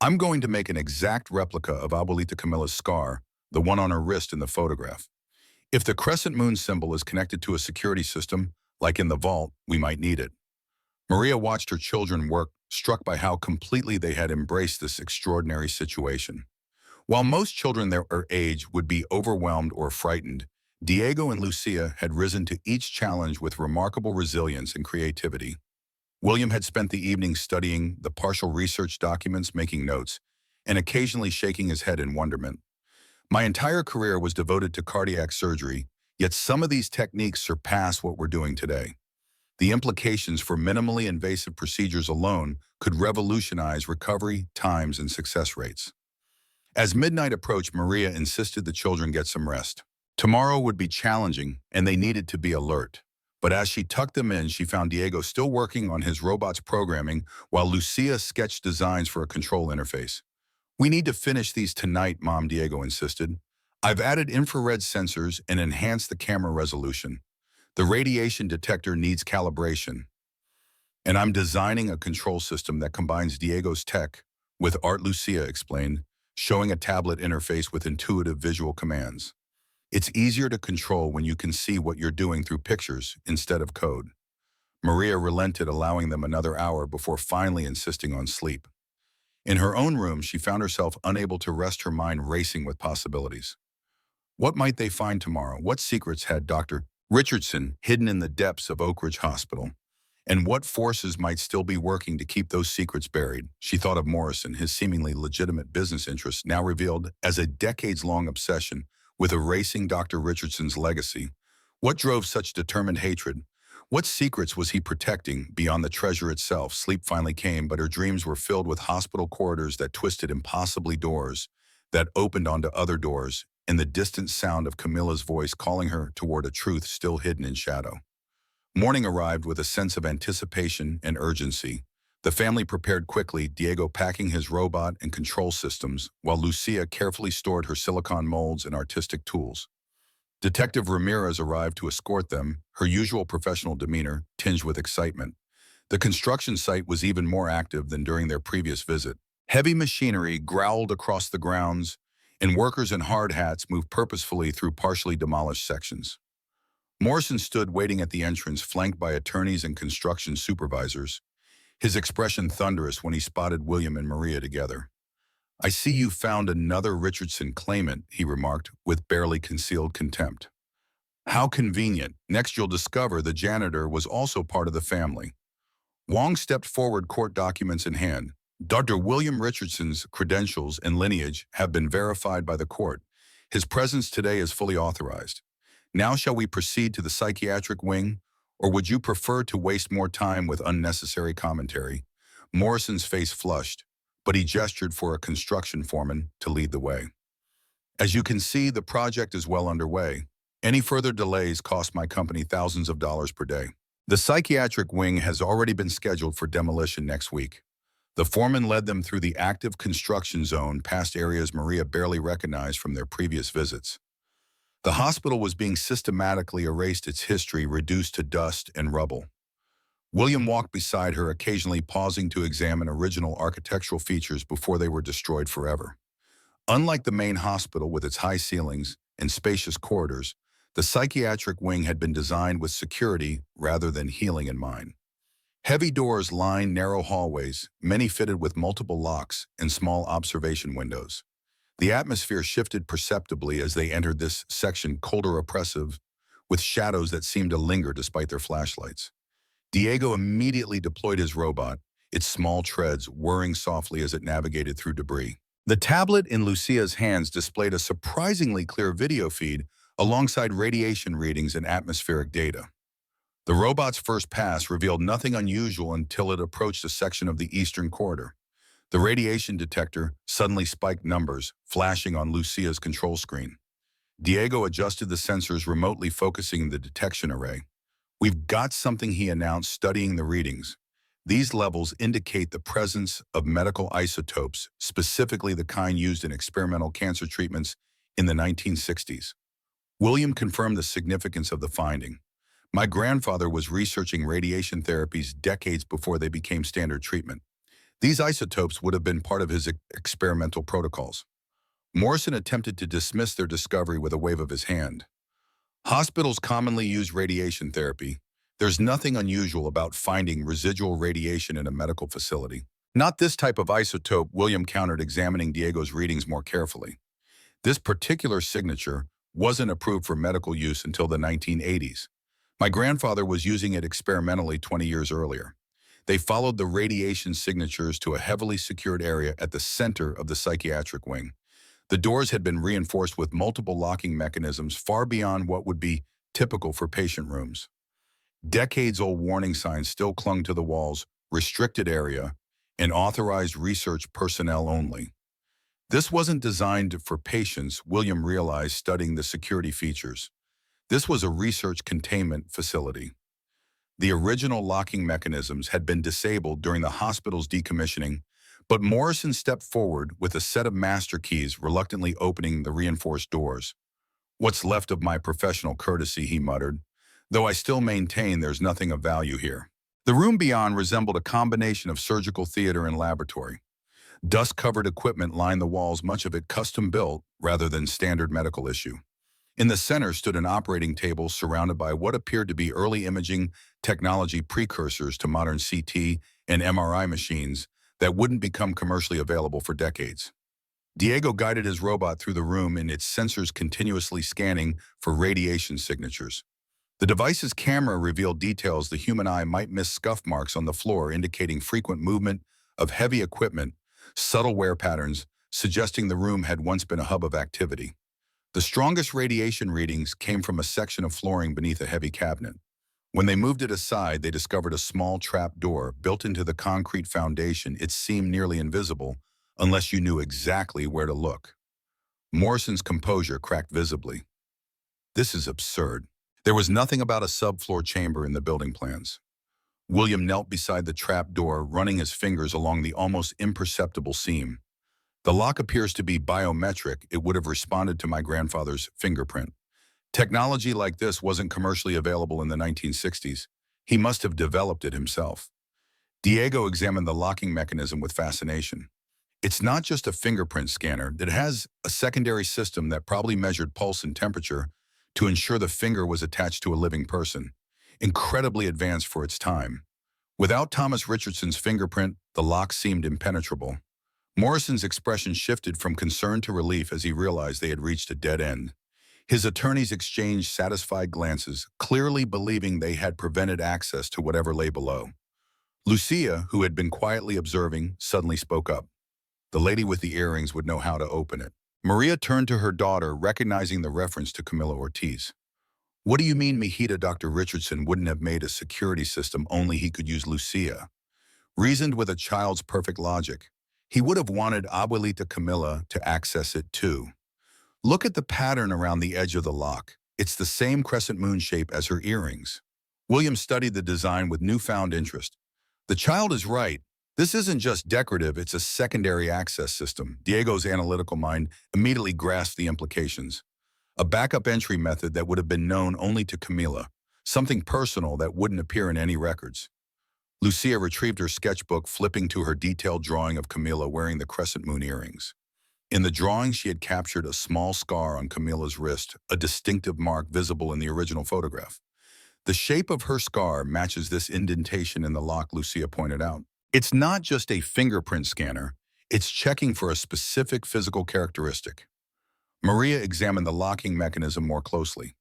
I'm going to make an exact replica of Abuelita Camilla's scar, the one on her wrist in the photograph. If the crescent moon symbol is connected to a security system, like in the vault, we might need it. Maria watched her children work, struck by how completely they had embraced this extraordinary situation. While most children their age would be overwhelmed or frightened, Diego and Lucia had risen to each challenge with remarkable resilience and creativity. William had spent the evening studying the partial research documents, making notes, and occasionally shaking his head in wonderment. My entire career was devoted to cardiac surgery, yet some of these techniques surpass what we're doing today. The implications for minimally invasive procedures alone could revolutionize recovery times and success rates. As midnight approached, Maria insisted the children get some rest. Tomorrow would be challenging, and they needed to be alert. But as she tucked them in, she found Diego still working on his robot's programming while Lucia sketched designs for a control interface. We need to finish these tonight, Mom, Diego insisted. I've added infrared sensors and enhanced the camera resolution. The radiation detector needs calibration, and I'm designing a control system that combines Diego's tech with art, Lucia explained, showing a tablet interface with intuitive visual commands. It's easier to control when you can see what you're doing through pictures instead of code. Maria relented, allowing them another hour before finally insisting on sleep. In her own room, she found herself unable to rest, her mind racing with possibilities. What might they find tomorrow? What secrets had Dr. Richardson hidden in the depths of Oak Ridge Hospital? And what forces might still be working to keep those secrets buried? She thought of Morrison, his seemingly legitimate business interests now revealed as a decades-long obsession with erasing Dr. Richardson's legacy. What drove such determined hatred? What secrets was he protecting beyond the treasure itself? Sleep finally came, but her dreams were filled with hospital corridors that twisted impossibly, doors that opened onto other doors, and the distant sound of Camilla's voice calling her toward a truth still hidden in shadow. Morning arrived with a sense of anticipation and urgency. The family prepared quickly, Diego packing his robot and control systems, while Lucia carefully stored her silicone molds and artistic tools. Detective Ramirez arrived to escort them, her usual professional demeanor tinged with excitement. The construction site was even more active than during their previous visit. Heavy machinery growled across the grounds, and workers in hard hats moved purposefully through partially demolished sections. Morrison stood waiting at the entrance, flanked by attorneys and construction supervisors, his expression thunderous when he spotted William and Maria together. "I see you found another Richardson claimant," he remarked with barely concealed contempt. "How convenient. Next you'll discover the janitor was also part of the family." Wong stepped forward, court documents in hand. "Dr. William Richardson's credentials and lineage have been verified by the court. His presence today is fully authorized. Now shall we proceed to the psychiatric wing, or would you prefer to waste more time with unnecessary commentary?" Morrison's face flushed, but he gestured for a construction foreman to lead the way. "As you can see, the project is well underway. Any further delays cost my company thousands of dollars per day. The psychiatric wing has already been scheduled for demolition next week." The foreman led them through the active construction zone, past areas Maria barely recognized from their previous visits. The hospital was being systematically erased, its history reduced to dust and rubble. William walked beside her, occasionally pausing to examine original architectural features before they were destroyed forever. Unlike the main hospital with its high ceilings and spacious corridors, the psychiatric wing had been designed with security rather than healing in mind. Heavy doors lined narrow hallways, many fitted with multiple locks and small observation windows. The atmosphere shifted perceptibly as they entered this section, colder, oppressive, with shadows that seemed to linger despite their flashlights. Diego immediately deployed his robot, its small treads whirring softly as it navigated through debris. The tablet in Lucia's hands displayed a surprisingly clear video feed alongside radiation readings and atmospheric data. The robot's first pass revealed nothing unusual until it approached a section of the eastern corridor. The radiation detector suddenly spiked numbers, flashing on Lucia's control screen. Diego adjusted the sensors remotely, focusing the detection array. "We've got something," he announced, studying the readings. "These levels indicate the presence of medical isotopes, specifically the kind used in experimental cancer treatments in the 1960s. William confirmed the significance of the finding. "My grandfather was researching radiation therapies decades before they became standard treatment. These isotopes would have been part of his experimental protocols." Morrison attempted to dismiss their discovery with a wave of his hand. "Hospitals commonly use radiation therapy. There's nothing unusual about finding residual radiation in a medical facility." "Not this type of isotope," William countered, examining Diego's readings more carefully. "This particular signature wasn't approved for medical use until the 1980s. My grandfather was using it experimentally 20 years earlier." They followed the radiation signatures to a heavily secured area at the center of the psychiatric wing. The doors had been reinforced with multiple locking mechanisms far beyond what would be typical for patient rooms. Decades-old warning signs still clung to the walls: "Restricted area" and "Authorized research personnel only." This wasn't designed for patients, William realized, studying the security features. This was a research containment facility. The original locking mechanisms had been disabled during the hospital's decommissioning, but Morrison stepped forward with a set of master keys, reluctantly opening the reinforced doors. "What's left of my professional courtesy," he muttered. though I still maintain there's nothing of value here. The room beyond resembled a combination of surgical theater and laboratory. Dust-covered equipment lined the walls, much of it custom-built rather than standard medical issue. In the center stood an operating table surrounded by what appeared to be early imaging technology precursors to modern CT and MRI machines that wouldn't become commercially available for decades. Diego guided his robot through the room and its sensors continuously scanning for radiation signatures. The device's camera revealed details the human eye might miss: scuff marks on the floor indicating frequent movement of heavy equipment, subtle wear patterns suggesting the room had once been a hub of activity. The strongest radiation readings came from a section of flooring beneath a heavy cabinet. When they moved it aside, they discovered a small trap door built into the concrete foundation. It seemed nearly invisible unless you knew exactly where to look. Morrison's composure cracked visibly. This is absurd. There was nothing about a subfloor chamber in the building plans. William knelt beside the trap door, running his fingers along the almost imperceptible seam. The lock appears to be biometric. It would have responded to my grandfather's fingerprint. Technology like this wasn't commercially available in the 1960s. He must have developed it himself. Diego examined the locking mechanism with fascination. It's not just a fingerprint scanner. It has a secondary system that probably measured pulse and temperature to ensure the finger was attached to a living person. Incredibly advanced for its time. Without Thomas Richardson's fingerprint, the lock seemed impenetrable. Morrison's expression shifted from concern to relief as he realized they had reached a dead end. His attorneys exchanged satisfied glances, clearly believing they had prevented access to whatever lay below. Lucia, who had been quietly observing, suddenly spoke up. The lady with the earrings would know how to open it. Maria turned to her daughter, recognizing the reference to Camila Ortiz. What do you mean, mijita? Dr. Richardson wouldn't have made a security system, only he could use Lucia. Reasoned with a child's perfect logic. He would have wanted Abuelita Camila to access it too. Look at the pattern around the edge of the lock. It's the same crescent moon shape as her earrings. William studied the design with newfound interest. The child is right. This isn't just decorative, it's a secondary access system. Diego's analytical mind immediately grasped the implications. A backup entry method that would have been known only to Camila. Something personal that wouldn't appear in any records. Lucia retrieved her sketchbook, flipping to her detailed drawing of Camila wearing the crescent moon earrings. In the drawing, she had captured a small scar on Camila's wrist, a distinctive mark visible in the original photograph. The shape of her scar matches this indentation in the lock, Lucia pointed out. It's not just a fingerprint scanner, it's checking for a specific physical characteristic. Maria examined the locking mechanism more closely.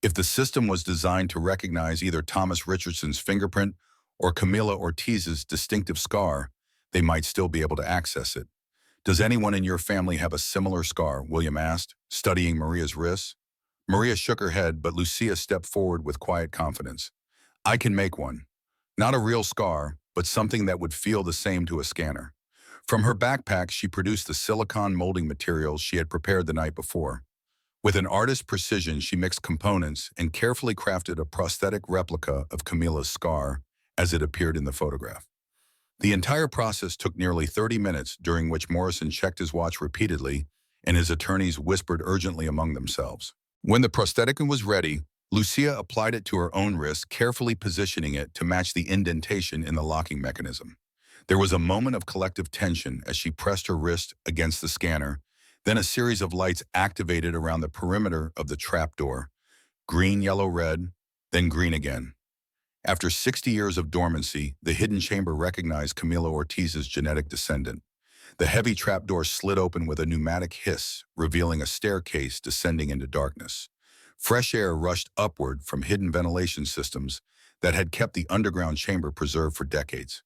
If the system was designed to recognize either Thomas Richardson's fingerprint or Camila Ortiz's distinctive scar, they might still be able to access it. Does anyone in your family have a similar scar? William asked, studying Maria's wrists. Maria shook her head, but Lucia stepped forward with quiet confidence. I can make one. Not a real scar, but something that would feel the same to a scanner. From her backpack, she produced the silicone molding materials she had prepared the night before. With an artist's precision, she mixed components and carefully crafted a prosthetic replica of Camila's scar as it appeared in the photograph. The entire process took nearly 30 minutes, during which Morrison checked his watch repeatedly and his attorneys whispered urgently among themselves. When the prosthetic was ready, Lucia applied it to her own wrist, carefully positioning it to match the indentation in the locking mechanism. There was a moment of collective tension as she pressed her wrist against the scanner. Then a series of lights activated around the perimeter of the trapdoor. Green, yellow, red, then green again. After 60 years of dormancy, the hidden chamber recognized Camila Ortiz's genetic descendant. The heavy trapdoor slid open with a pneumatic hiss, revealing a staircase descending into darkness. Fresh air rushed upward from hidden ventilation systems that had kept the underground chamber preserved for decades.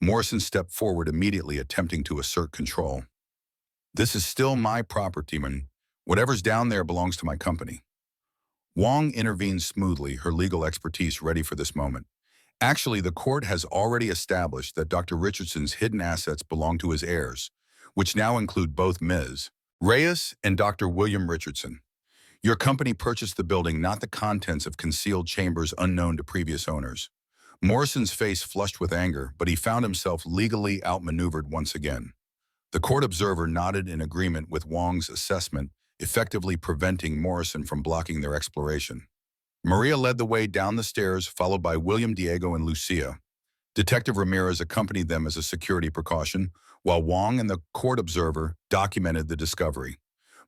Morrison stepped forward immediately, attempting to assert control. This is still my property, man. Whatever's down there belongs to my company. Wong intervened smoothly, her legal expertise ready for this moment. Actually, the court has already established that Dr. Richardson's hidden assets belong to his heirs, which now include both Ms. Reyes and Dr. William Richardson. Your company purchased the building, not the contents of concealed chambers unknown to previous owners. Morrison's face flushed with anger, but he found himself legally outmaneuvered once again. The court observer nodded in agreement with Wong's assessment, effectively preventing Morrison from blocking their exploration. Maria led the way down the stairs, followed by William, Diego, and Lucia. Detective Ramirez accompanied them as a security precaution, while Wong and the court observer documented the discovery.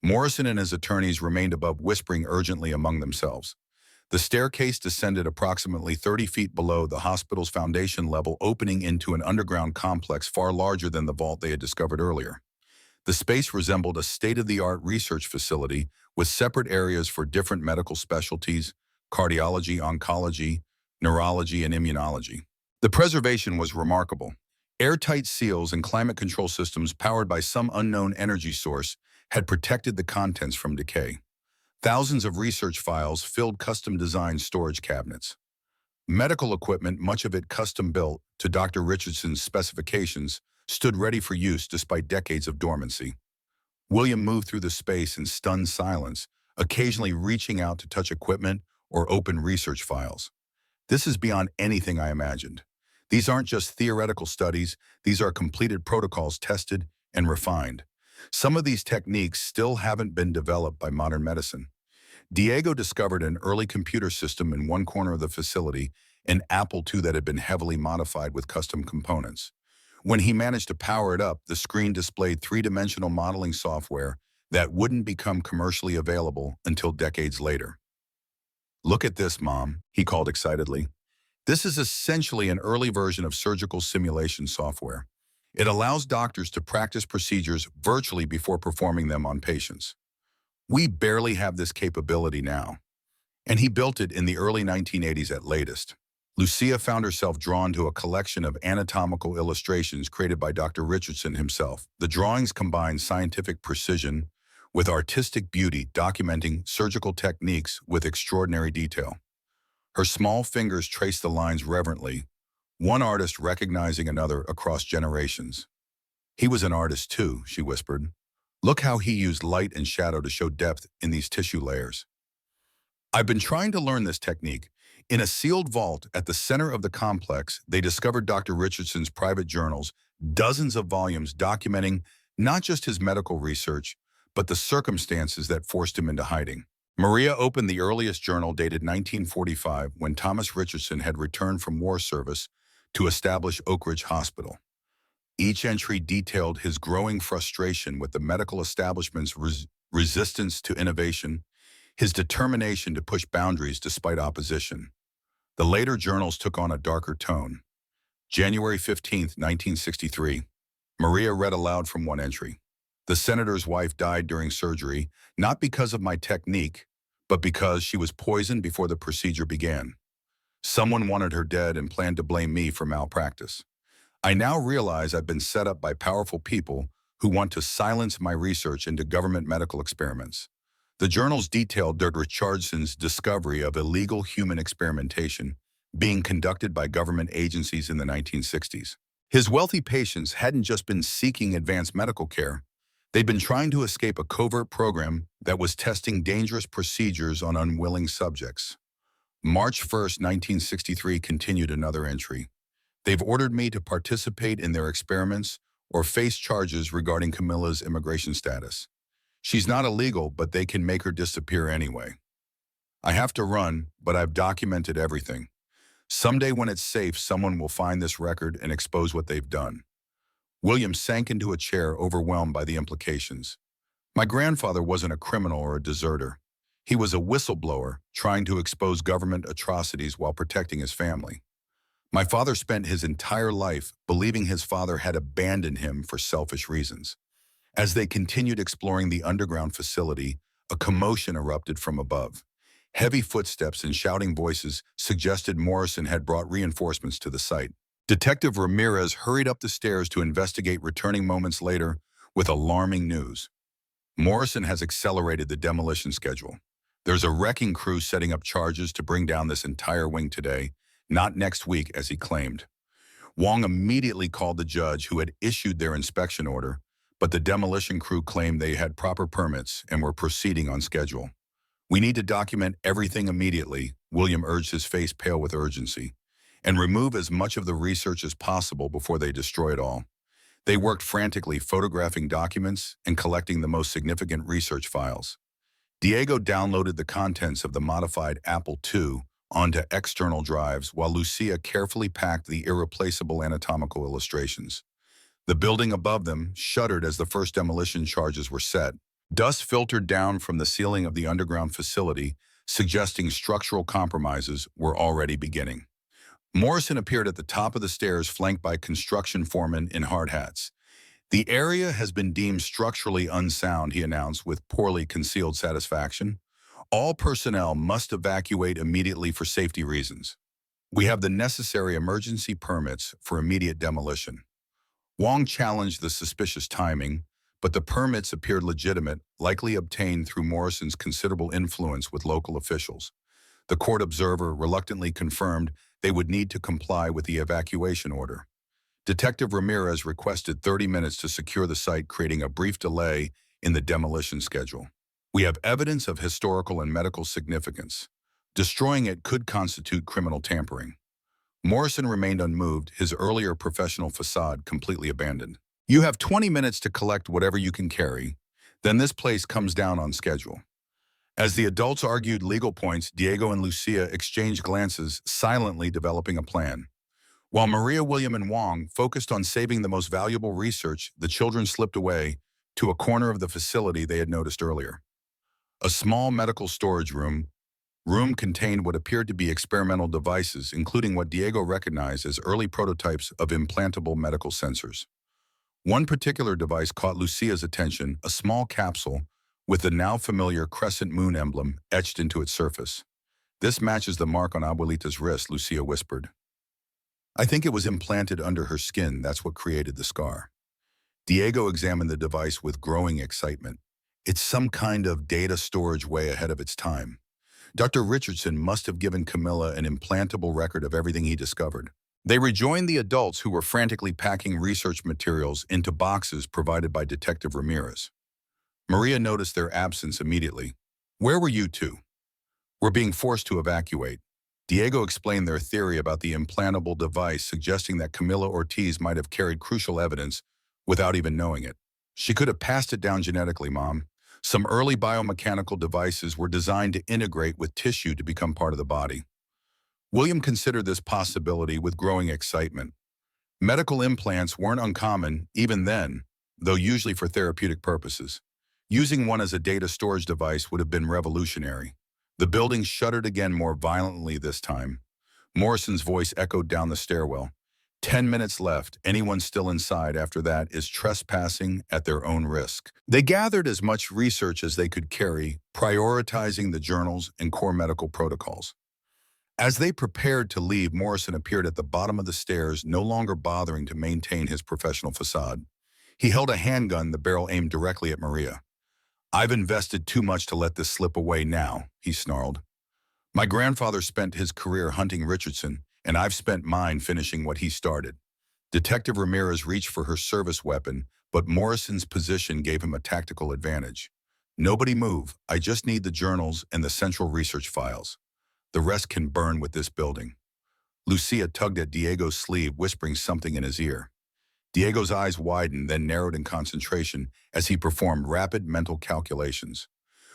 Morrison and his attorneys remained above, whispering urgently among themselves. The staircase descended approximately 30 feet below the hospital's foundation level, opening into an underground complex far larger than the vault they had discovered earlier. The space resembled a state-of-the-art research facility with separate areas for different medical specialties: cardiology, oncology, neurology, and immunology. The preservation was remarkable. Airtight seals and climate control systems powered by some unknown energy source had protected the contents from decay. Thousands of research files filled custom-designed storage cabinets. Medical equipment, much of it custom-built to Dr. Richardson's specifications, stood ready for use despite decades of dormancy. William moved through the space in stunned silence, occasionally reaching out to touch equipment or open research files. This is beyond anything I imagined. These aren't just theoretical studies, these are completed protocols tested and refined. Some of these techniques still haven't been developed by modern medicine. Diego discovered an early computer system in one corner of the facility, an Apple II that had been heavily modified with custom components. When he managed to power it up, the screen displayed three-dimensional modeling software that wouldn't become commercially available until decades later. "Look at this, Mom," he called excitedly. "This is essentially an early version of surgical simulation software. It allows doctors to practice procedures virtually before performing them on patients. We barely have this capability now." And he built it in the early 1980s at latest. Lucia found herself drawn to a collection of anatomical illustrations created by Dr. Richardson himself. The drawings combined scientific precision with artistic beauty, documenting surgical techniques with extraordinary detail. Her small fingers traced the lines reverently, one artist recognizing another across generations. "He was an artist too," she whispered. "Look how he used light and shadow to show depth in these tissue layers." "I've been trying to learn this technique." In a sealed vault at the center of the complex, they discovered Dr. Richardson's private journals, dozens of volumes documenting not just his medical research, but the circumstances that forced him into hiding. Maria opened the earliest journal, dated 1945, when Thomas Richardson had returned from war service to establish Oak Ridge Hospital. Each entry detailed his growing frustration with the medical establishment's resistance to innovation, his determination to push boundaries despite opposition. The later journals took on a darker tone. January 15, 1963. Maria read aloud from one entry. "The senator's wife died during surgery, not because of my technique, but because she was poisoned before the procedure began. Someone wanted her dead and planned to blame me for malpractice. I now realize I've been set up by powerful people who want to silence my research into government medical experiments." The journals detailed Dr. Richardson's discovery of illegal human experimentation being conducted by government agencies in the 1960s. His wealthy patients hadn't just been seeking advanced medical care, they'd been trying to escape a covert program that was testing dangerous procedures on unwilling subjects. March 1st, 1963 continued another entry. "They've ordered me to participate in their experiments or face charges regarding Camilla's immigration status. She's not illegal, but they can make her disappear anyway. I have to run, but I've documented everything. Someday when it's safe, someone will find this record and expose what they've done." William sank into a chair, overwhelmed by the implications. "My grandfather wasn't a criminal or a deserter. He was a whistleblower, trying to expose government atrocities while protecting his family. My father spent his entire life believing his father had abandoned him for selfish reasons." As they continued exploring the underground facility, a commotion erupted from above. Heavy footsteps and shouting voices suggested Morrison had brought reinforcements to the site. Detective Ramirez hurried up the stairs to investigate, returning moments later with alarming news. "Morrison has accelerated the demolition schedule. There's a wrecking crew setting up charges to bring down this entire wing today, not next week as he claimed." Wong immediately called the judge who had issued their inspection order, but the demolition crew claimed they had proper permits and were proceeding on schedule. "We need to document everything immediately," William urged, his face pale with urgency, "and remove as much of the research as possible before they destroy it all." They worked frantically, photographing documents and collecting the most significant research files. Diego downloaded the contents of the modified Apple II onto external drives while Lucia carefully packed the irreplaceable anatomical illustrations. The building above them shuddered as the first demolition charges were set. Dust filtered down from the ceiling of the underground facility, suggesting structural compromises were already beginning. Morrison appeared at the top of the stairs, flanked by construction foremen in hard hats. "The area has been deemed structurally unsound," he announced with poorly concealed satisfaction. "All personnel must evacuate immediately for safety reasons. We have the necessary emergency permits for immediate demolition." Wong challenged the suspicious timing, but the permits appeared legitimate, likely obtained through Morrison's considerable influence with local officials. The court observer reluctantly confirmed they would need to comply with the evacuation order. Detective Ramirez requested 30 minutes to secure the site, creating a brief delay in the demolition schedule. "We have evidence of historical and medical significance. Destroying it could constitute criminal tampering." Morrison remained unmoved, his earlier professional facade completely abandoned. "You have 20 minutes to collect whatever you can carry. Then this place comes down on schedule." As the adults argued legal points, Diego and Lucia exchanged glances, silently developing a plan. While Maria, William, and Wong focused on saving the most valuable research, the children slipped away to a corner of the facility they had noticed earlier. A small medical storage room contained what appeared to be experimental devices, including what Diego recognized as early prototypes of implantable medical sensors. One particular device caught Lucia's attention, a small capsule with the now familiar crescent moon emblem etched into its surface. "This matches the mark on Abuelita's wrist," Lucia whispered. "I think it was implanted under her skin. That's what created the scar." Diego examined the device with growing excitement. "It's some kind of data storage way ahead of its time. Dr. Richardson must have given Camilla an implantable record of everything he discovered." They rejoined the adults, who were frantically packing research materials into boxes provided by Detective Ramirez. Maria noticed their absence immediately. "Where were you two?" "We're being forced to evacuate." Diego explained their theory about the implantable device, suggesting that Camilla Ortiz might have carried crucial evidence without even knowing it. "She could have passed it down genetically, Mom. Some early biomechanical devices were designed to integrate with tissue to become part of the body." William considered this possibility with growing excitement. Medical implants weren't uncommon even then, though usually for therapeutic purposes. Using one as a data storage device would have been revolutionary. The building shuddered again, more violently this time. Morrison's voice echoed down the stairwell. 10 minutes left. Anyone still inside after that is trespassing at their own risk." They gathered as much research as they could carry, prioritizing the journals and core medical protocols. As they prepared to leave, Morrison appeared at the bottom of the stairs, no longer bothering to maintain his professional facade. He held a handgun, the barrel aimed directly at Maria. "I've invested too much to let this slip away now," he snarled. "My grandfather spent his career hunting Richardson, and I've spent mine finishing what he started." Detective Ramirez reached for her service weapon, but Morrison's position gave him a tactical advantage. "Nobody move. I just need the journals and the central research files. The rest can burn with this building." Lucia tugged at Diego's sleeve, whispering something in his ear. Diego's eyes widened, then narrowed in concentration as he performed rapid mental calculations.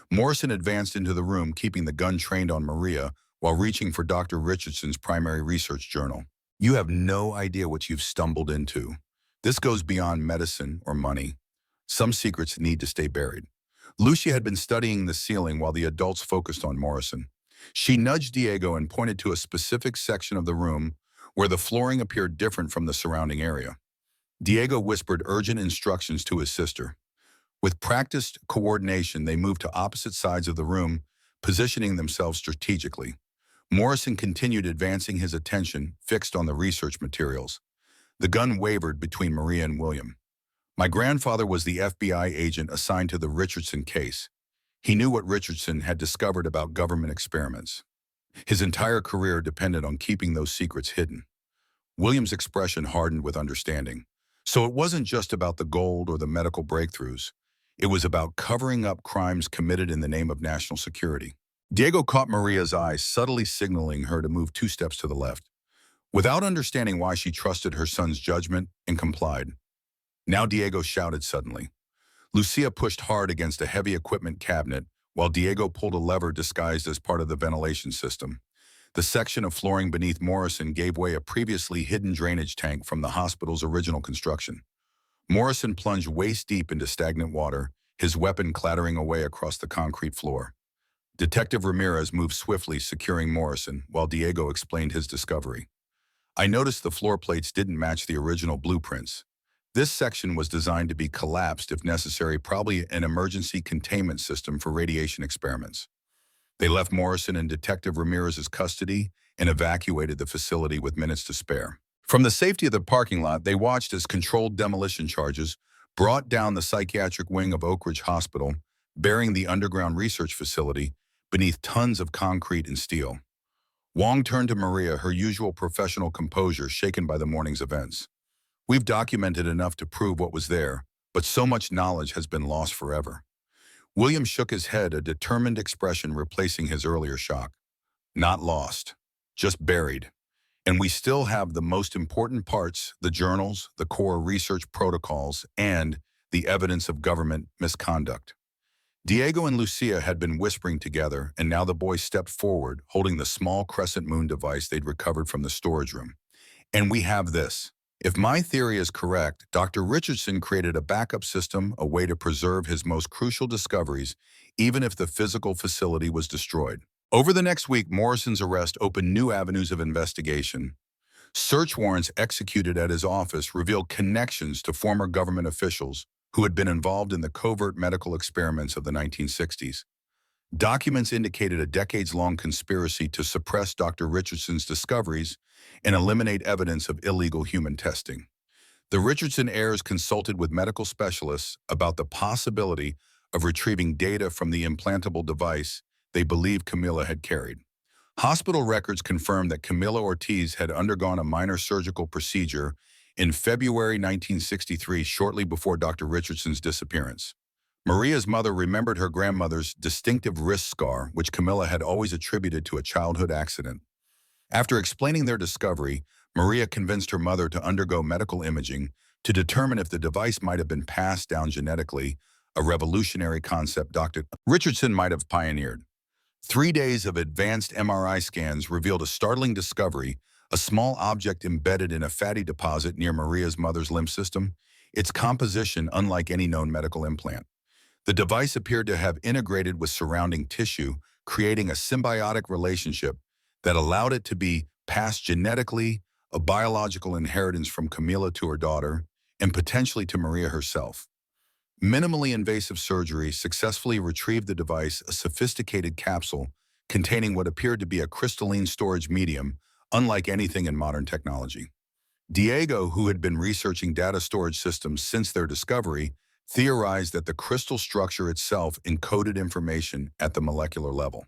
Morrison advanced into the room, keeping the gun trained on Maria while reaching for Dr. Richardson's primary research journal. "You have no idea what you've stumbled into. This goes beyond medicine or money. Some secrets need to stay buried." Lucia had been studying the ceiling while the adults focused on Morrison. She nudged Diego and pointed to a specific section of the room where the flooring appeared different from the surrounding area. Diego whispered urgent instructions to his sister. With practiced coordination, they moved to opposite sides of the room, positioning themselves strategically. Morrison continued advancing, his attention fixed on the research materials. The gun wavered between Maria and William. "My grandfather was the FBI agent assigned to the Richardson case. He knew what Richardson had discovered about government experiments. His entire career depended on keeping those secrets hidden." William's expression hardened with understanding. So it wasn't just about the gold or the medical breakthroughs. It was about covering up crimes committed in the name of national security. Diego caught Maria's eye, subtly signaling her to move 2 steps to the left. Without understanding why, she trusted her son's judgment and complied. Now Diego shouted suddenly. Lucia pushed hard against a heavy equipment cabinet, while Diego pulled a lever disguised as part of the ventilation system. The section of flooring beneath Morrison gave way a previously hidden drainage tank from the hospital's original construction. Morrison plunged waist-deep into stagnant water, his weapon clattering away across the concrete floor. Detective Ramirez moved swiftly, securing Morrison, while Diego explained his discovery. I noticed the floor plates didn't match the original blueprints. This section was designed to be collapsed if necessary, probably an emergency containment system for radiation experiments. They left Morrison in Detective Ramirez's custody and evacuated the facility with minutes to spare. From the safety of the parking lot, they watched as controlled demolition charges brought down the psychiatric wing of Oak Ridge Hospital, burying the underground research facility beneath tons of concrete and steel. Wong turned to Maria, her usual professional composure shaken by the morning's events. We've documented enough to prove what was there, but so much knowledge has been lost forever. William shook his head, a determined expression replacing his earlier shock. Not lost, just buried. And we still have the most important parts, the journals, the core research protocols, and the evidence of government misconduct. Diego and Lucia had been whispering together, and now the boys stepped forward, holding the small crescent moon device they'd recovered from the storage room. And we have this. If my theory is correct, Dr. Richardson created a backup system, a way to preserve his most crucial discoveries, even if the physical facility was destroyed. Over the next week, Morrison's arrest opened new avenues of investigation. Search warrants executed at his office revealed connections to former government officials who had been involved in the covert medical experiments of the 1960s. Documents indicated a decades-long conspiracy to suppress Dr. Richardson's discoveries and eliminate evidence of illegal human testing. The Richardson heirs consulted with medical specialists about the possibility of retrieving data from the implantable device they believed Camila had carried. Hospital records confirmed that Camila Ortiz had undergone a minor surgical procedure in February 1963, shortly before Dr. Richardson's disappearance. Maria's mother remembered her grandmother's distinctive wrist scar, which Camila had always attributed to a childhood accident. After explaining their discovery, Maria convinced her mother to undergo medical imaging to determine if the device might have been passed down genetically, a revolutionary concept Dr. Richardson might have pioneered. 3 days of advanced MRI scans revealed a startling discovery, a small object embedded in a fatty deposit near Maria's mother's lymph system, its composition unlike any known medical implant. The device appeared to have integrated with surrounding tissue, creating a symbiotic relationship that allowed it to be passed genetically, a biological inheritance from Camila to her daughter, and potentially to Maria herself. Minimally invasive surgery successfully retrieved the device, a sophisticated capsule containing what appeared to be a crystalline storage medium, unlike anything in modern technology. Diego, who had been researching data storage systems since their discovery, theorized that the crystal structure itself encoded information at the molecular level.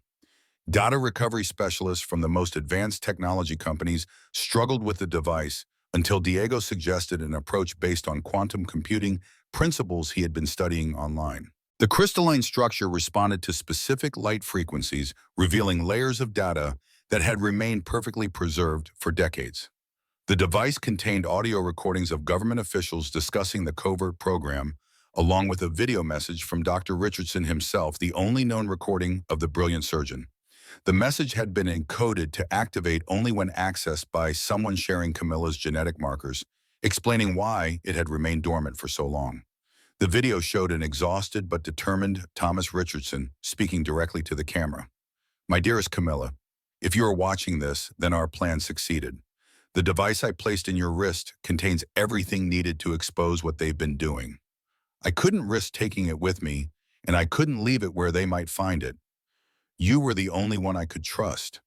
Data recovery specialists from the most advanced technology companies struggled with the device until Diego suggested an approach based on quantum computing principles he had been studying online. The crystalline structure responded to specific light frequencies, revealing layers of data that had remained perfectly preserved for decades. The device contained audio recordings of government officials discussing the covert program, along with a video message from Dr. Richardson himself, the only known recording of the brilliant surgeon. The message had been encoded to activate only when accessed by someone sharing Camilla's genetic markers, explaining why it had remained dormant for so long. The video showed an exhausted but determined Thomas Richardson speaking directly to the camera. "My dearest Camilla, if you are watching this, then our plan succeeded. The device I placed in your wrist contains everything needed to expose what they've been doing. I couldn't risk taking it with me, and I couldn't leave it where they might find it. You were the only one I could trust."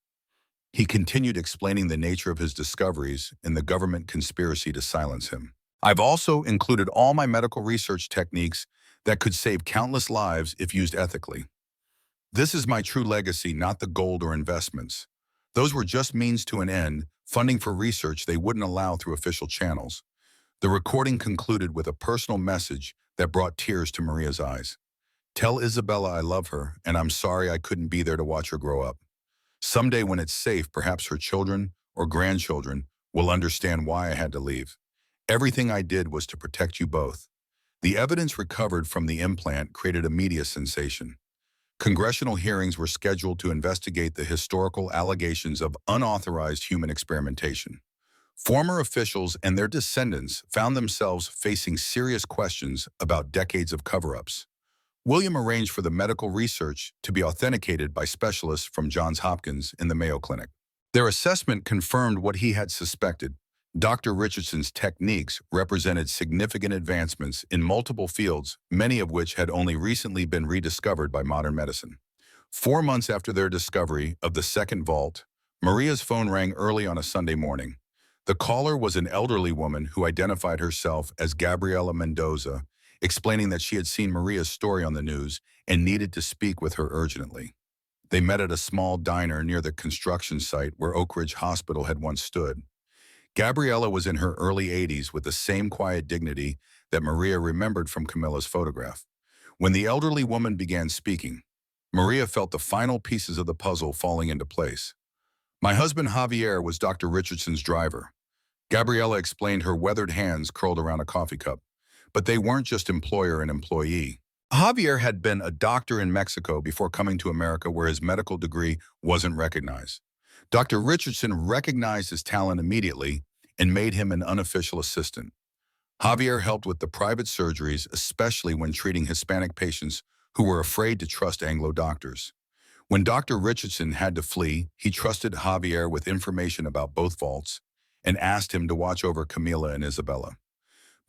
He continued explaining the nature of his discoveries and the government conspiracy to silence him. "I've also included all my medical research techniques that could save countless lives if used ethically. This is my true legacy, not the gold or investments. Those were just means to an end, funding for research they wouldn't allow through official channels." The recording concluded with a personal message that brought tears to Maria's eyes. "Tell Isabella I love her, and I'm sorry I couldn't be there to watch her grow up. Someday when it's safe, perhaps her children or grandchildren will understand why I had to leave. Everything I did was to protect you both." The evidence recovered from the implant created a media sensation. Congressional hearings were scheduled to investigate the historical allegations of unauthorized human experimentation. Former officials and their descendants found themselves facing serious questions about decades of cover-ups. William arranged for the medical research to be authenticated by specialists from Johns Hopkins in the Mayo Clinic. Their assessment confirmed what he had suspected. Dr. Richardson's techniques represented significant advancements in multiple fields, many of which had only recently been rediscovered by modern medicine. 4 months after their discovery of the second vault, Maria's phone rang early on a Sunday morning. The caller was an elderly woman who identified herself as Gabriela Mendoza, explaining that she had seen Maria's story on the news and needed to speak with her urgently. They met at a small diner near the construction site where Oak Ridge Hospital had once stood. Gabriela was in her early 80s with the same quiet dignity that Maria remembered from Camilla's photograph. When the elderly woman began speaking, Maria felt the final pieces of the puzzle falling into place. My husband Javier was Dr. Richardson's driver. Gabriela explained, her weathered hands curled around a coffee cup. But they weren't just employer and employee. Javier had been a doctor in Mexico before coming to America, where his medical degree wasn't recognized. Dr. Richardson recognized his talent immediately and made him an unofficial assistant. Javier helped with the private surgeries, especially when treating Hispanic patients who were afraid to trust Anglo doctors. When Dr. Richardson had to flee, he trusted Javier with information about both vaults and asked him to watch over Camila and Isabella.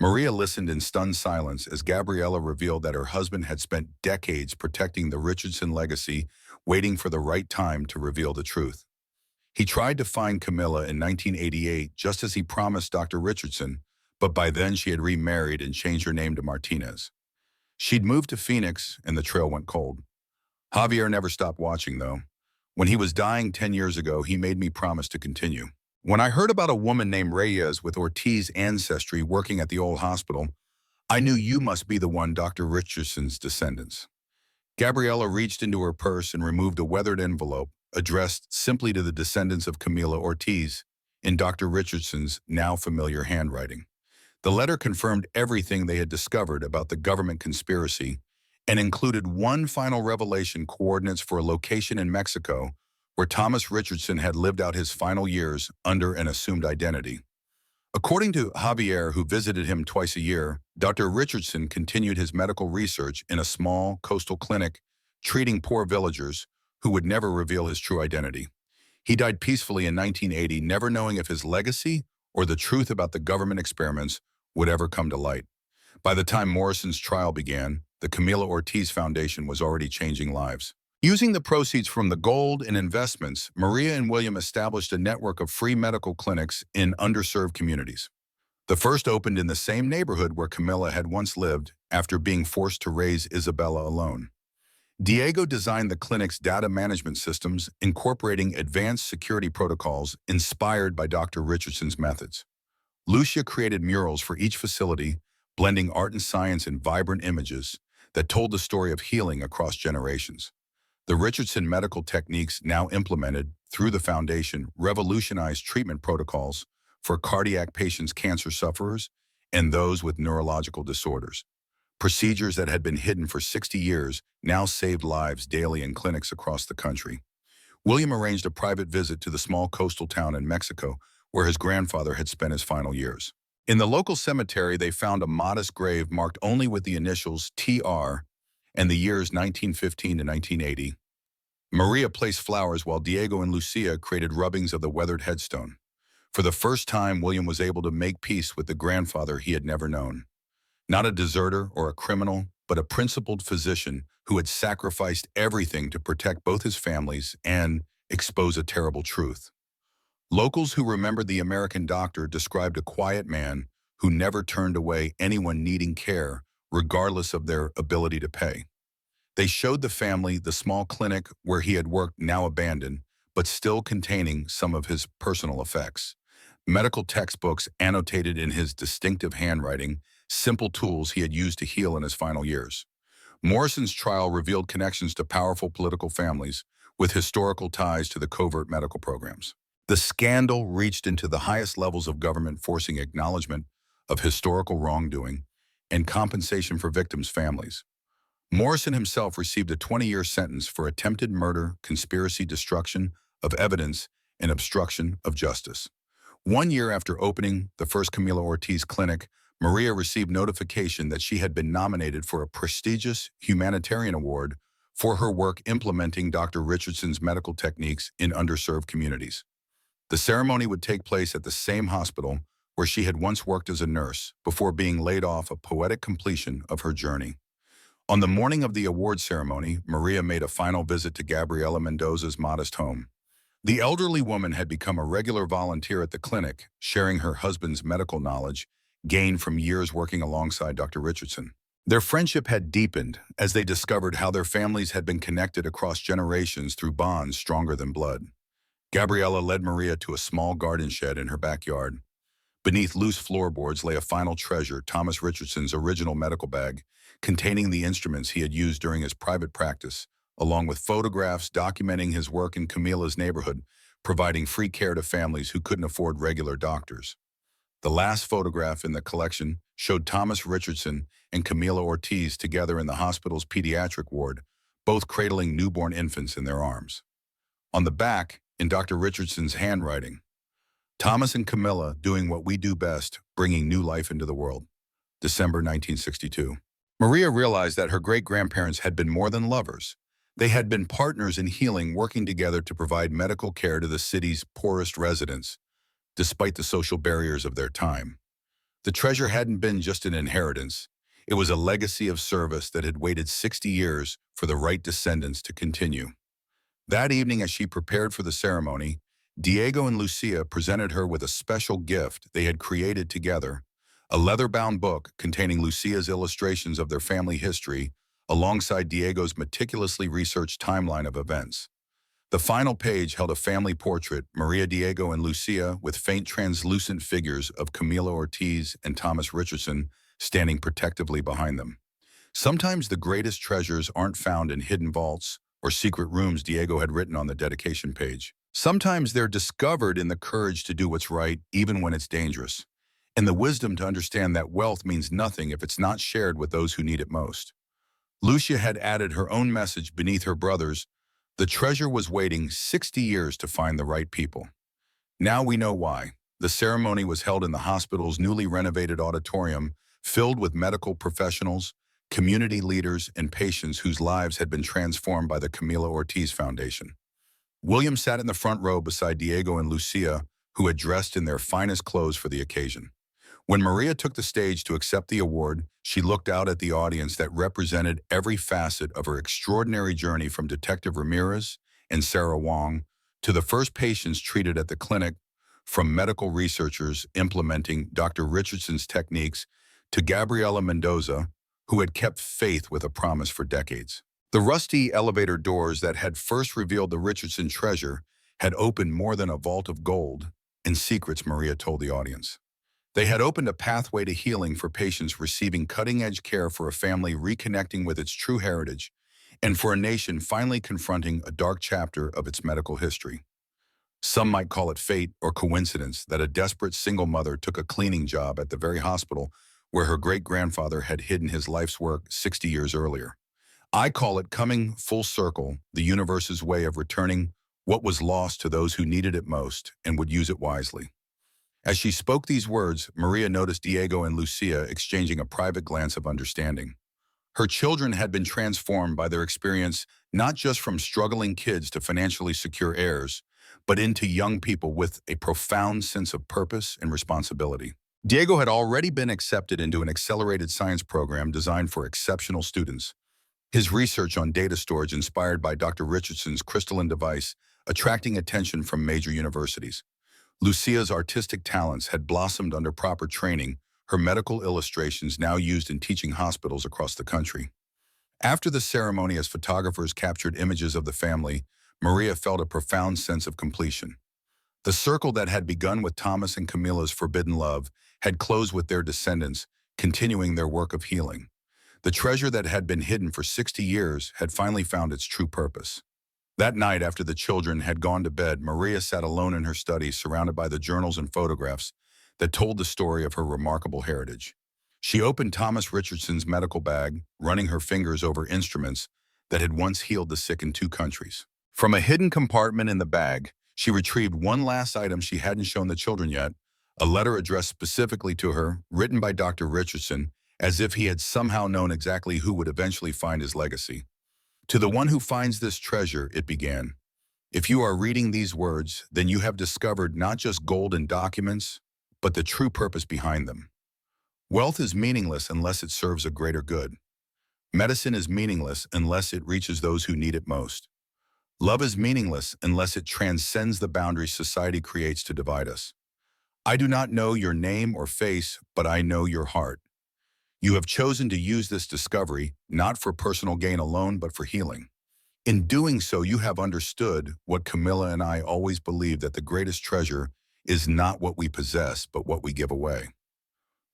Maria listened in stunned silence as Gabriela revealed that her husband had spent decades protecting the Richardson legacy, waiting for the right time to reveal the truth. He tried to find Camilla in 1988, just as he promised Dr. Richardson, but by then she had remarried and changed her name to Martinez. She'd moved to Phoenix, and the trail went cold. Javier never stopped watching, though. When he was dying 10 years ago, he made me promise to continue. When I heard about a woman named Reyes with Ortiz ancestry working at the old hospital, I knew you must be the one, Dr. Richardson's descendants. Gabriela reached into her purse and removed a weathered envelope addressed simply to the descendants of Camila Ortiz in Dr. Richardson's now familiar handwriting. The letter confirmed everything they had discovered about the government conspiracy and included one final revelation: coordinates for a location in Mexico where Thomas Richardson had lived out his final years under an assumed identity. According to Javier, who visited him twice a year, Dr. Richardson continued his medical research in a small coastal clinic, treating poor villagers who would never reveal his true identity. He died peacefully in 1980, never knowing if his legacy or the truth about the government experiments would ever come to light. By the time Morrison's trial began, the Camila Ortiz Foundation was already changing lives. Using the proceeds from the gold and investments, Maria and William established a network of free medical clinics in underserved communities. The first opened in the same neighborhood where Camila had once lived after being forced to raise Isabella alone. Diego designed the clinic's data management systems, incorporating advanced security protocols inspired by Dr. Richardson's methods. Lucia created murals for each facility, blending art and science in vibrant images that told the story of healing across generations. The Richardson medical techniques now implemented through the foundation revolutionized treatment protocols for cardiac patients, cancer sufferers, and those with neurological disorders. Procedures that had been hidden for 60 years now saved lives daily in clinics across the country. William arranged a private visit to the small coastal town in Mexico where his grandfather had spent his final years. In the local cemetery, they found a modest grave marked only with the initials TR and the years 1915 to 1980. Maria placed flowers while Diego and Lucia created rubbings of the weathered headstone. For the first time, William was able to make peace with the grandfather he had never known. Not a deserter or a criminal, but a principled physician who had sacrificed everything to protect both his families and expose a terrible truth. Locals who remembered the American doctor described a quiet man who never turned away anyone needing care, regardless of their ability to pay. They showed the family the small clinic where he had worked, now abandoned, but still containing some of his personal effects. Medical textbooks annotated in his distinctive handwriting, simple tools he had used to heal in his final years. Morrison's trial revealed connections to powerful political families with historical ties to the covert medical programs. The scandal reached into the highest levels of government, forcing acknowledgement of historical wrongdoing and compensation for victims' families. Morrison himself received a 20-year sentence for attempted murder, conspiracy, destruction of evidence, and obstruction of justice. 1 year after opening the first Camilo Ortiz clinic, Maria received notification that she had been nominated for a prestigious humanitarian award for her work implementing Dr. Richardson's medical techniques in underserved communities. The ceremony would take place at the same hospital where she had once worked as a nurse before being laid off, a poetic completion of her journey. On the morning of the award ceremony, Maria made a final visit to Gabriela Mendoza's modest home. The elderly woman had become a regular volunteer at the clinic, sharing her husband's medical knowledge, gained from years working alongside Dr. Richardson. Their friendship had deepened as they discovered how their families had been connected across generations through bonds stronger than blood. Gabriela led Maria to a small garden shed in her backyard. Beneath loose floorboards lay a final treasure, Thomas Richardson's original medical bag, containing the instruments he had used during his private practice, along with photographs documenting his work in Camila's neighborhood, providing free care to families who couldn't afford regular doctors. The last photograph in the collection showed Thomas Richardson and Camila Ortiz together in the hospital's pediatric ward, both cradling newborn infants in their arms. On the back, in Dr. Richardson's handwriting, Thomas and Camilla doing what we do best, bringing new life into the world. December 1962. Maria realized that her great-grandparents had been more than lovers. They had been partners in healing, working together to provide medical care to the city's poorest residents, despite the social barriers of their time. The treasure hadn't been just an inheritance. It was a legacy of service that had waited 60 years for the right descendants to continue. That evening, as she prepared for the ceremony, Diego and Lucia presented her with a special gift they had created together, a leather-bound book containing Lucia's illustrations of their family history alongside Diego's meticulously researched timeline of events. The final page held a family portrait, Maria, Diego, and Lucia, with faint translucent figures of Camila Ortiz and Thomas Richardson standing protectively behind them. Sometimes the greatest treasures aren't found in hidden vaults or secret rooms, Diego had written on the dedication page. Sometimes they're discovered in the courage to do what's right, even when it's dangerous, and the wisdom to understand that wealth means nothing if it's not shared with those who need it most. Lucia had added her own message beneath her brother's. The treasure was waiting 60 years to find the right people. Now we know why. The ceremony was held in the hospital's newly renovated auditorium, filled with medical professionals, community leaders, and patients whose lives had been transformed by the Camila Ortiz Foundation. William sat in the front row beside Diego and Lucia, who had dressed in their finest clothes for the occasion. When Maria took the stage to accept the award, she looked out at the audience that represented every facet of her extraordinary journey, from Detective Ramirez and Sarah Wong to the first patients treated at the clinic, from medical researchers implementing Dr. Richardson's techniques to Gabriela Mendoza, who had kept faith with a promise for decades. The rusty elevator doors that had first revealed the Richardson treasure had opened more than a vault of gold and secrets, Maria told the audience. They had opened a pathway to healing for patients receiving cutting-edge care, for a family reconnecting with its true heritage, and for a nation finally confronting a dark chapter of its medical history. Some might call it fate or coincidence that a desperate single mother took a cleaning job at the very hospital where her great-grandfather had hidden his life's work 60 years earlier. I call it coming full circle, the universe's way of returning what was lost to those who needed it most and would use it wisely. As she spoke these words, Maria noticed Diego and Lucia exchanging a private glance of understanding. Her children had been transformed by their experience, not just from struggling kids to financially secure heirs, but into young people with a profound sense of purpose and responsibility. Diego had already been accepted into an accelerated science program designed for exceptional students. His research on data storage, inspired by Dr. Richardson's crystalline device, attracting attention from major universities. Lucia's artistic talents had blossomed under proper training, her medical illustrations now used in teaching hospitals across the country. After the ceremony, as photographers captured images of the family, Maria felt a profound sense of completion. The circle that had begun with Thomas and Camila's forbidden love had closed with their descendants, continuing their work of healing. The treasure that had been hidden for 60 years had finally found its true purpose. That night, after the children had gone to bed, Maria sat alone in her study, surrounded by the journals and photographs that told the story of her remarkable heritage. She opened Thomas Richardson's medical bag, running her fingers over instruments that had once healed the sick in 2 countries. From a hidden compartment in the bag, she retrieved one last item she hadn't shown the children yet, a letter addressed specifically to her, written by Dr. Richardson, as if he had somehow known exactly who would eventually find his legacy. To the one who finds this treasure, it began. If you are reading these words, then you have discovered not just gold and documents, but the true purpose behind them. Wealth is meaningless unless it serves a greater good. Medicine is meaningless unless it reaches those who need it most. Love is meaningless unless it transcends the boundaries society creates to divide us. I do not know your name or face, but I know your heart. You have chosen to use this discovery not for personal gain alone, but for healing. In doing so, you have understood what Camilla and I always believed, that the greatest treasure is not what we possess, but what we give away.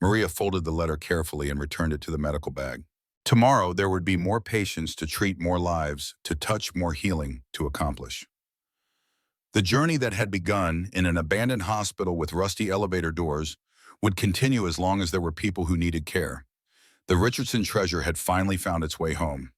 Maria folded the letter carefully and returned it to the medical bag. Tomorrow, there would be more patients to treat, more lives, to touch, more healing to accomplish. The journey that had begun in an abandoned hospital with rusty elevator doors would continue as long as there were people who needed care. The Richardson treasure had finally found its way home.